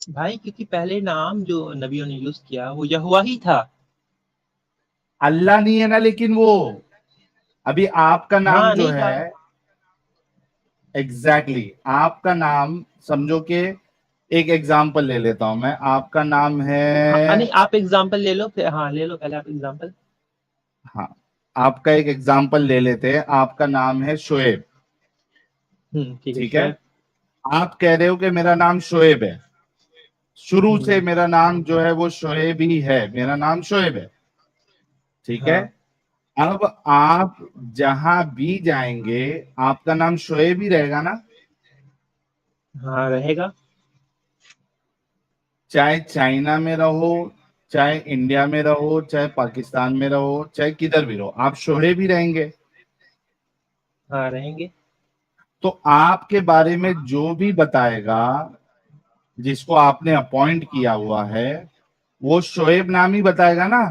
भाई क्योंकि पहले नाम जो नबियों ने यूज किया वो यहोवा ही था। अल्लाह नहीं है ना, लेकिन वो अभी आपका नाम हाँ, जो नहीं था। है, एग्जैक्टली आपका नाम, समझो कि एक एग्जाम्पल ले लेता हूं मैं। आपका नाम है, हाँ नहीं, आप एग्जांपल ले लो फिर। हाँ, ले लो पहले आप एग्जांपल। हाँ, आपका एक एग्जाम्पल ले लेते हैं। आपका नाम है शोएब, ठीक है ठीक है? श्योर। आप कह रहे हो कि मेरा नाम शोएब है, शुरू से हम्म। मेरा नाम जो है वो शोएब ही है, मेरा नाम शोएब है, ठीक है? हाँ अब आप जहां भी जाएंगे आपका नाम शोएब ही रहेगा ना? हाँ रहेगा। चाहे चाइना में रहो, चाहे इंडिया में रहो, चाहे पाकिस्तान में रहो, चाहे किधर भी रहो, आप शोएब ही रहेंगे। हाँ रहेंगे। तो आपके बारे में जो भी बताएगा, जिसको आपने अपॉइंट किया हुआ है, वो शोएब नाम ही बताएगा ना?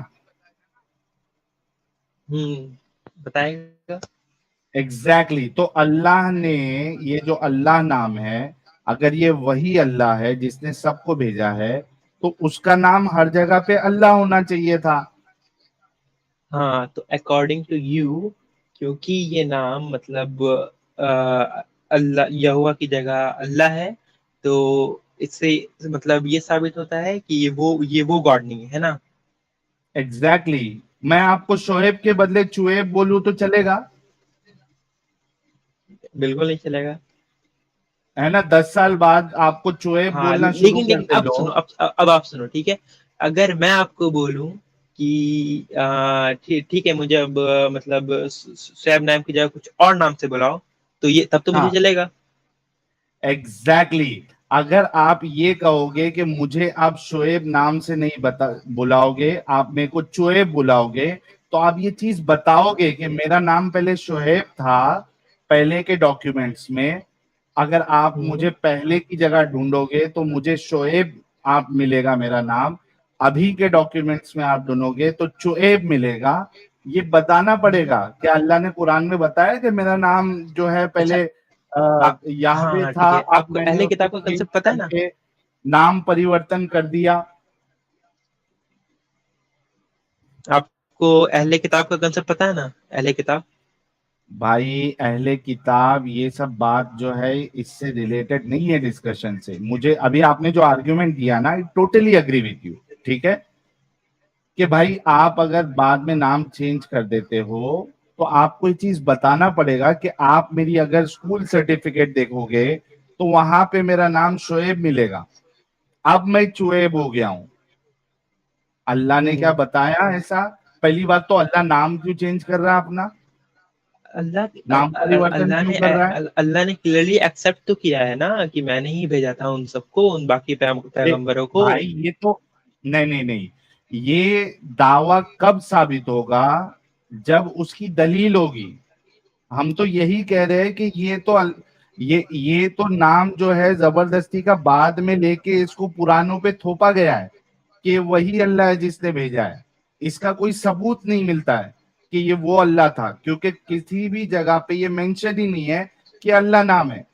बताएगा। एग्जैक्टली तो अल्लाह ने, ये जो अल्लाह नाम है, अगर ये वही अल्लाह है जिसने सबको भेजा है, तो उसका नाम हर जगह पे अल्लाह होना चाहिए था। हाँ, तो अकॉर्डिंग टू यू, क्योंकि ये नाम मतलब अल्लाह यहोवा की जगह अल्लाह है, तो इससे मतलब ये साबित होता है कि ये वो गॉड नहीं है ना? एग्जैक्टली मैं आपको शोएब के बदले चुएब बोलूं तो चलेगा? बिल्कुल नहीं चलेगा। है ना? 10 साल बाद आपको चुएब हाँ, बोलना शुरू लेकिन कर लेकिन दे अब सुनो, लोग। अब आप सुनो, ठीक है। अगर मैं आपको बोलूं कि ठीक है, मुझे अब मतलब शैब नाम की जगह कुछ और नाम से बुलाओ, तो ये तब तो मुझे हाँ, चलेगा। एग्जैक्टली अगर आप ये कहोगे कि मुझे आप शोएब नाम से नहीं बता बुलाओगे, आप मेरे को चुएब बुलाओगे, तो आप ये चीज बताओगे कि मेरा नाम पहले शोएब था पहले के डॉक्यूमेंट्स में। अगर आप हम्म। मुझे पहले की जगह ढूंढोगे तो मुझे शोएब आप मिलेगा मेरा नाम, अभी के डॉक्यूमेंट्स में आप ढूंढोगे तो चुएब मिलेगा। ये बताना पड़ेगा कि अल्लाह ने कुरान में बताया कि मेरा नाम जो है अच्छा। पहले हाँ याहवे हाँ था, ठीक है, अब आपको मैंने अहले उसको किताब का चेंज कंसेप्ट पता है ना? करके नाम परिवर्तन कर दिया। आपको अहले किताब का कंसेप्ट पता है ना? अहले किताब भाई अहले किताब ये सब बात जो है इससे रिलेटेड नहीं है डिस्कशन से। मुझे अभी आपने जो आर्ग्यूमेंट दिया ना, I totally agree with you, ठीक है, कि भाई आप अगर बाद में नाम चेंज कर देते हो तो आपको ये चीज बताना पड़ेगा कि आप मेरी अगर स्कूल सर्टिफिकेट देखोगे तो वहां पे मेरा नाम शोएब मिलेगा, अब मैं चुएब हो गया हूं। अल्लाह ने क्या बताया ऐसा? पहली बात तो अल्लाह नाम क्यों चेंज कर रहा है अपना? नाम परिवर्तन क्यों कर रहा है? अल्लाह ने क्लियरली एक्सेप्ट तो किया है ना कि मैंने ही भेजा था उन सबको, उन बाकी पैगंबरों को। भाई ये तो नहीं नहीं नहीं, ये दावा कब साबित होगा? जब उसकी दलील होगी। हम तो यही कह रहे हैं कि ये तो नाम जो है जबरदस्ती का बाद में लेके इसको पुरानों पे थोपा गया है कि वही अल्लाह है जिसने भेजा है। इसका कोई सबूत नहीं मिलता है कि ये वो अल्लाह था, क्योंकि किसी भी जगह पे ये मेंशन ही नहीं है कि अल्लाह नाम है।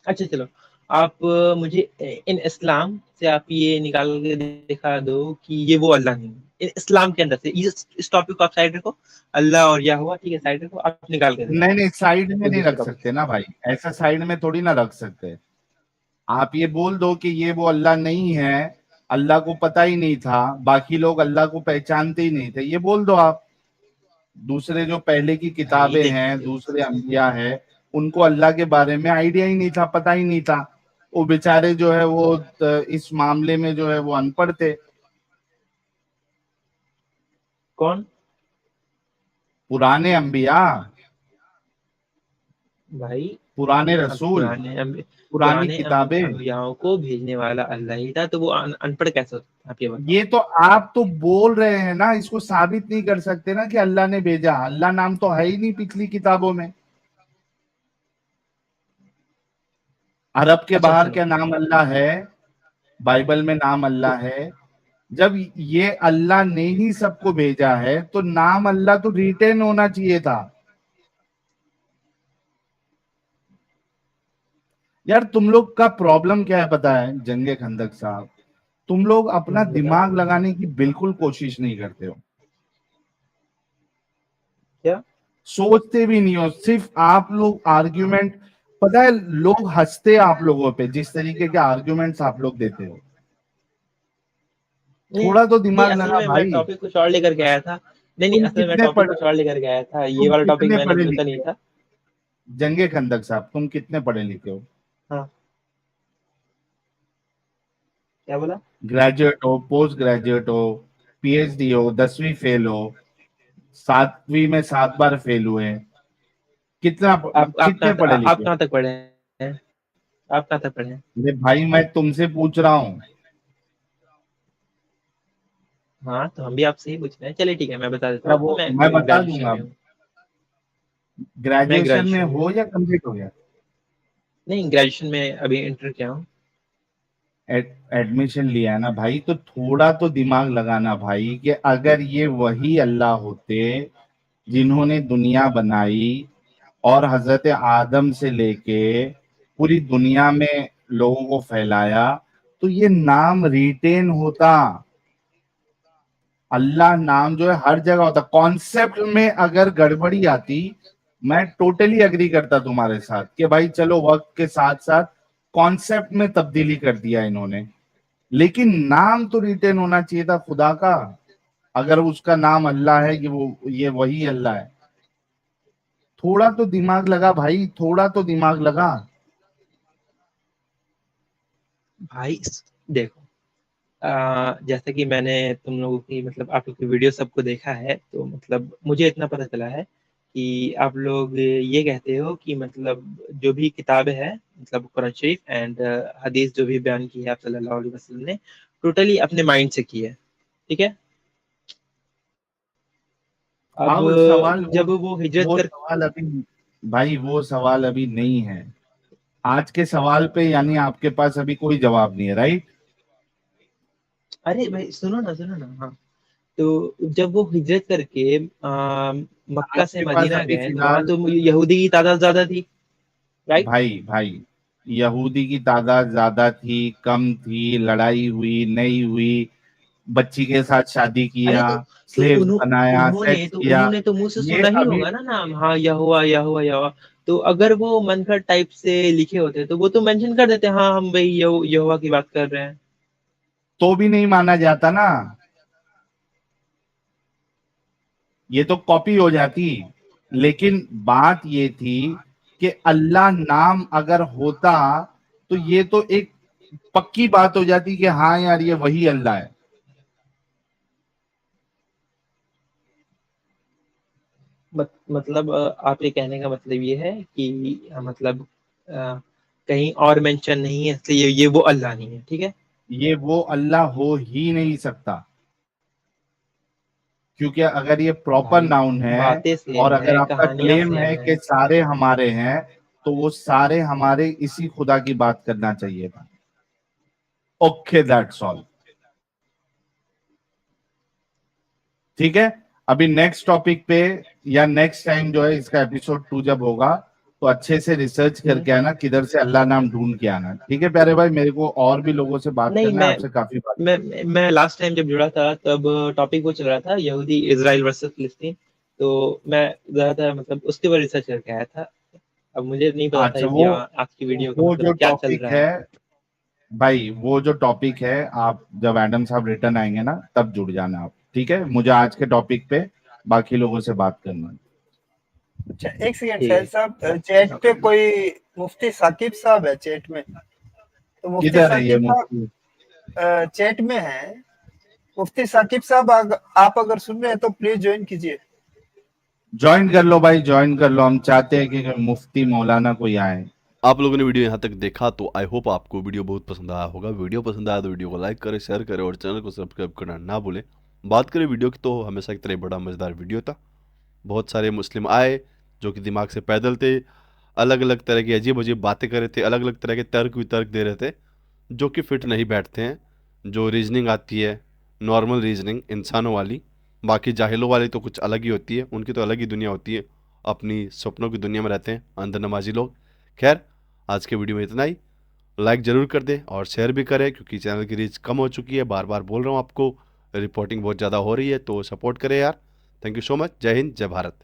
अच्छा चलो, आप मुझे इन इस्लाम से आप ये निकाल के दिखा दो कि ये वो अल्लाह नहीं है। इस्लाम के अंदर से इस टॉपिक को आप साइड रखो, अल्लाह और या हुआ, ठीक है, साइड रखो, आप निकाल के दिखाओ नहीं नहीं, साइड में कोई नहीं दूसरा रख टॉपिक। सकते ना भाई, ऐसा साइड में थोड़ी ना रख सकते। आप ये बोल दो कि ये वो अल्लाह नहीं है, अल्लाह को पता ही नहीं था, बाकी लोग अल्लाह को पहचानते ही नहीं थे, ये बोल दो आप। दूसरे जो पहले की भाई किताबें हैं, दूसरे अंबिया है, उनको अल्लाह के बारे में आइडिया ही नहीं था, पता ही नहीं था। वो बेचारे जो है वो इस मामले में जो है वो अनपढ़ थे। कौन? पुराने अंबिया, भाई पुराने अब रसूल, पुरानी पुराने किताबें। अंबियाओं को भेजने वाला अल्लाह ही था, तो वो अनपढ़ कैसे होता? आप ये बताओ। ये तो आप तो बोल रहे हैं ना, इसको साबित नहीं कर सकते ना कि अल्लाह ने भेजा। अल्लाह नाम तो है ही नहीं पिछली किताबों में। अरब के अच्छा बाहर चलो, क्या नाम अल्लाह है? बाइबल में नाम अल्लाह है? जब ये अल्लाह ने ही सबको भेजा है तो नाम अल्लाह तो रिटेन होना चाहिए था। यार तुम लोग का प्रॉब्लम क्या है पता है जंगे खंदक साहब? तुम लोग अपना बताओ दिमाग लगाने की बिल्कुल कोशिश नहीं करते हो, क्या। सोचते भी नहीं हो, सिर्फ आप लोग आर्ग्यूमेंट। पता है लोग हंसते हैं आप लोगों पे जिस तरीके के आर्ग्यूमेंट्स आप लोग देते हो। नहीं थोड़ा तो नहीं, दिमाग असल लगा में मैं भाई। टॉपिक कुछ और लेकर के आया था। नहीं नहीं, तुम असल में मैं कितने टॉपिक पढ़ कुछ और लेकर के आया था, ये तुम वाला टॉपिक कितने मैंने पढ़े सोचा नहीं लिखे हो? था। जंगे खंदक साहब तुम कितने पढ़े लिखे हो? हाँ, क्या बोला? ग्रेजुएट हो, पोस्ट ग्रेजुएट हो, पीएचडी हो, 10वीं फेल हो, 7वीं में 7 बार फेल हुए? कितना कितने पढ़े आप लिखे हो? कहाँ तक पढ़े हैं? आप कहाँ तक पढ़े हैं? अरे भाई मैं तुमसे पूछ रहा हूँ। हाँ, तो हम भी आपसे ही पूछ रहे हैं। चलिए ठीक है, मैं बता देता क्या हूँ आपको, वो मैं मैं बता ग्रेजुएशन दूंगा। में हूँ। मैं ग्रेजुएशन में ग्रेजुएशन में हो हूँ। या कंप्लीट हो गया? नहीं, ग्रेजुएशन में अभी इंटर किया हूँ। एडमिशन लिया है ना भाई, तो थोड़ा तो दिमाग लगाना भाई कि अगर ये वही अल्लाह होते जिन्होंने दुनिया बनाई और हजरत आदम से लेके पूरी दुनिया में लोगों को फैलाया, तो ये नाम रिटेन होता। अल्लाह नाम जो है हर जगह होता। कॉन्सेप्ट में अगर गड़बड़ी आती, मैं टोटली अग्री करता तुम्हारे साथ कि भाई चलो वक्त के साथ साथ कॉन्सेप्ट में तब्दीली कर दिया इन्होंने, लेकिन नाम तो रिटेन होना चाहिए था खुदा का। अगर उसका नाम अल्लाह है कि वो ये वही अल्लाह है, थोड़ा तो दिमाग लगा भाई, थोड़ा तो दिमाग लगा। भाई देखो, जैसे कि मैंने तुम लोगों की मतलब आप लोग की वीडियो सबको देखा है, तो मतलब मुझे इतना पता चला है कि आप लोग ये कहते हो कि मतलब जो भी किताबें है, मतलब कुरान शरीफ एंड हदीस जो भी बयान की है आप सल्लल्लाहु अलैहि वसल्लम ने, टोटली अपने माइंड से की है, ठीक है। अब अब सवाल जब वो हिजरत वो कर, सवाल अभी भाई वो सवाल अभी नहीं है। आज के सवाल पे यानी आपके पास अभी कोई जवाब नहीं है, राइट? अरे भाई सुनो ना, हाँ, तो जब वो हिजरत करके मक्का से आपके पास मदीना अभी गए, तो वहां फिलहाल तो यहूदी की तादाद ज्यादा थी, राइट? भाई यहूदी की तादाद ज्यादा थी, कम थी, लड़ाई हुई नहीं हुई, बच्ची के साथ शादी अरे किया, तो स्लेव उन्हों, बनाया, उन्होंने सेक्स तो किया, उन्होंने तो मुंह से ये सुना ही अभी होगा ना नाम, हाँ यहोवा यहोवा यहोवा। तो अगर वो मंत्र टाइप से लिखे होते तो वो तो मेंशन कर देते, हाँ हम वही यहोवा की बात कर रहे हैं। तो भी नहीं माना जाता ना, ये तो कॉपी हो जाती। लेकिन बात ये थी कि अल्लाह नाम अगर होता तो ये तो एक पक्की बात हो जाती कि हाँ यार ये वही अल्लाह है। मतलब आप ये कहने का मतलब ये है कि मतलब कहीं और मेंशन नहीं है, इसलिए ये वो अल्लाह नहीं है, ठीक है। ये वो अल्लाह हो ही नहीं सकता, क्योंकि अगर ये प्रॉपर भाई नाउन है बातें और सेम अगर है, आपका कहानियां क्लेम सेम है है। कि सारे हमारे हैं, तो वो सारे हमारे इसी खुदा की बात करना चाहिए था। Okay, that's all. ठीक है, अभी नेक्स्ट टॉपिक पे या नेक्स्ट टाइम जो है इसका एपिसोड 2 जब होगा तो अच्छे से रिसर्च करके आना, किधर से अल्लाह नाम ढूंढ के आना। ठीक है प्यारे भाई, मेरे को और भी लोगों से बात नहीं, करना है, आपसे काफी बात। मैं लास्ट टाइम जब जुड़ा था तब टॉपिक वो चल रहा था यहूदी इजराइल वर्सेस फिलिस्तीन। तो मैं ज्यादातर मतलब उसके ऊपर रिसर्च करके आया था। अब मुझे नहीं पता था अच्छा, इस आज की वीडियो का वो मतलब जो क्या चल टॉपिक रहा है है। भाई, वो जो टॉपिक है, आप जब एडम साहब रिटर्न आएंगे ना तब जुड़ जाना आप। ठीक है, मुझे आज के टॉपिक पे बाकी लोगों से बात करना है। अच्छा एक सेकंड ठीक सैल है। साहब, चैट पे कोई मुफ्ती साकिब साहब है चैट में, तो मुफ्ती किधर है ये साकिब मुफ्ती? साहब चैट में है। मुफ्ती साकिब साहब आप अगर सुन रहे हैं तो प्लीज ज्वाइन कीजिए। ज्वाइन कर लो भाई, ज्वाइन कर लो। हम चाहते हैं कि मुफ्ती मौलाना कोई आए। आप लोगों ने वीडियो यहाँ तक देखा तो आई होप आपको वीडियो बहुत पसंद आया होगा। वीडियो पसंद आया तो वीडियो को लाइक करें, शेयर करें और चैनल को सब्सक्राइब करना ना भूलें। बात करें वीडियो की तो हमेशा की तरह बड़ा मज़ेदार वीडियो था। बहुत सारे मुस्लिम आए जो कि दिमाग से पैदल थे, अलग अलग तरह की अजीब अजीब बातें कर रहे थे, अलग अलग तरह के तर्क वितर्क दे रहे थे जो कि फिट नहीं बैठते हैं। जो रीजनिंग आती है, नॉर्मल रीजनिंग इंसानों वाली, बाकी जाहिलों वाली तो कुछ अलग ही होती है, उनकी तो अलग ही दुनिया होती है, अपनी सपनों की दुनिया में रहते हैं अंदर नमाजी लोग। खैर, आज के वीडियो में इतना ही। लाइक ज़रूर कर दें और शेयर भी करें क्योंकि चैनल की रीच कम हो चुकी है। बार बार बोल रहा हूँ आपको, रिपोर्टिंग बहुत ज़्यादा हो रही है, तो सपोर्ट करें यार। Thank you so much. जय हिंद, जय भारत।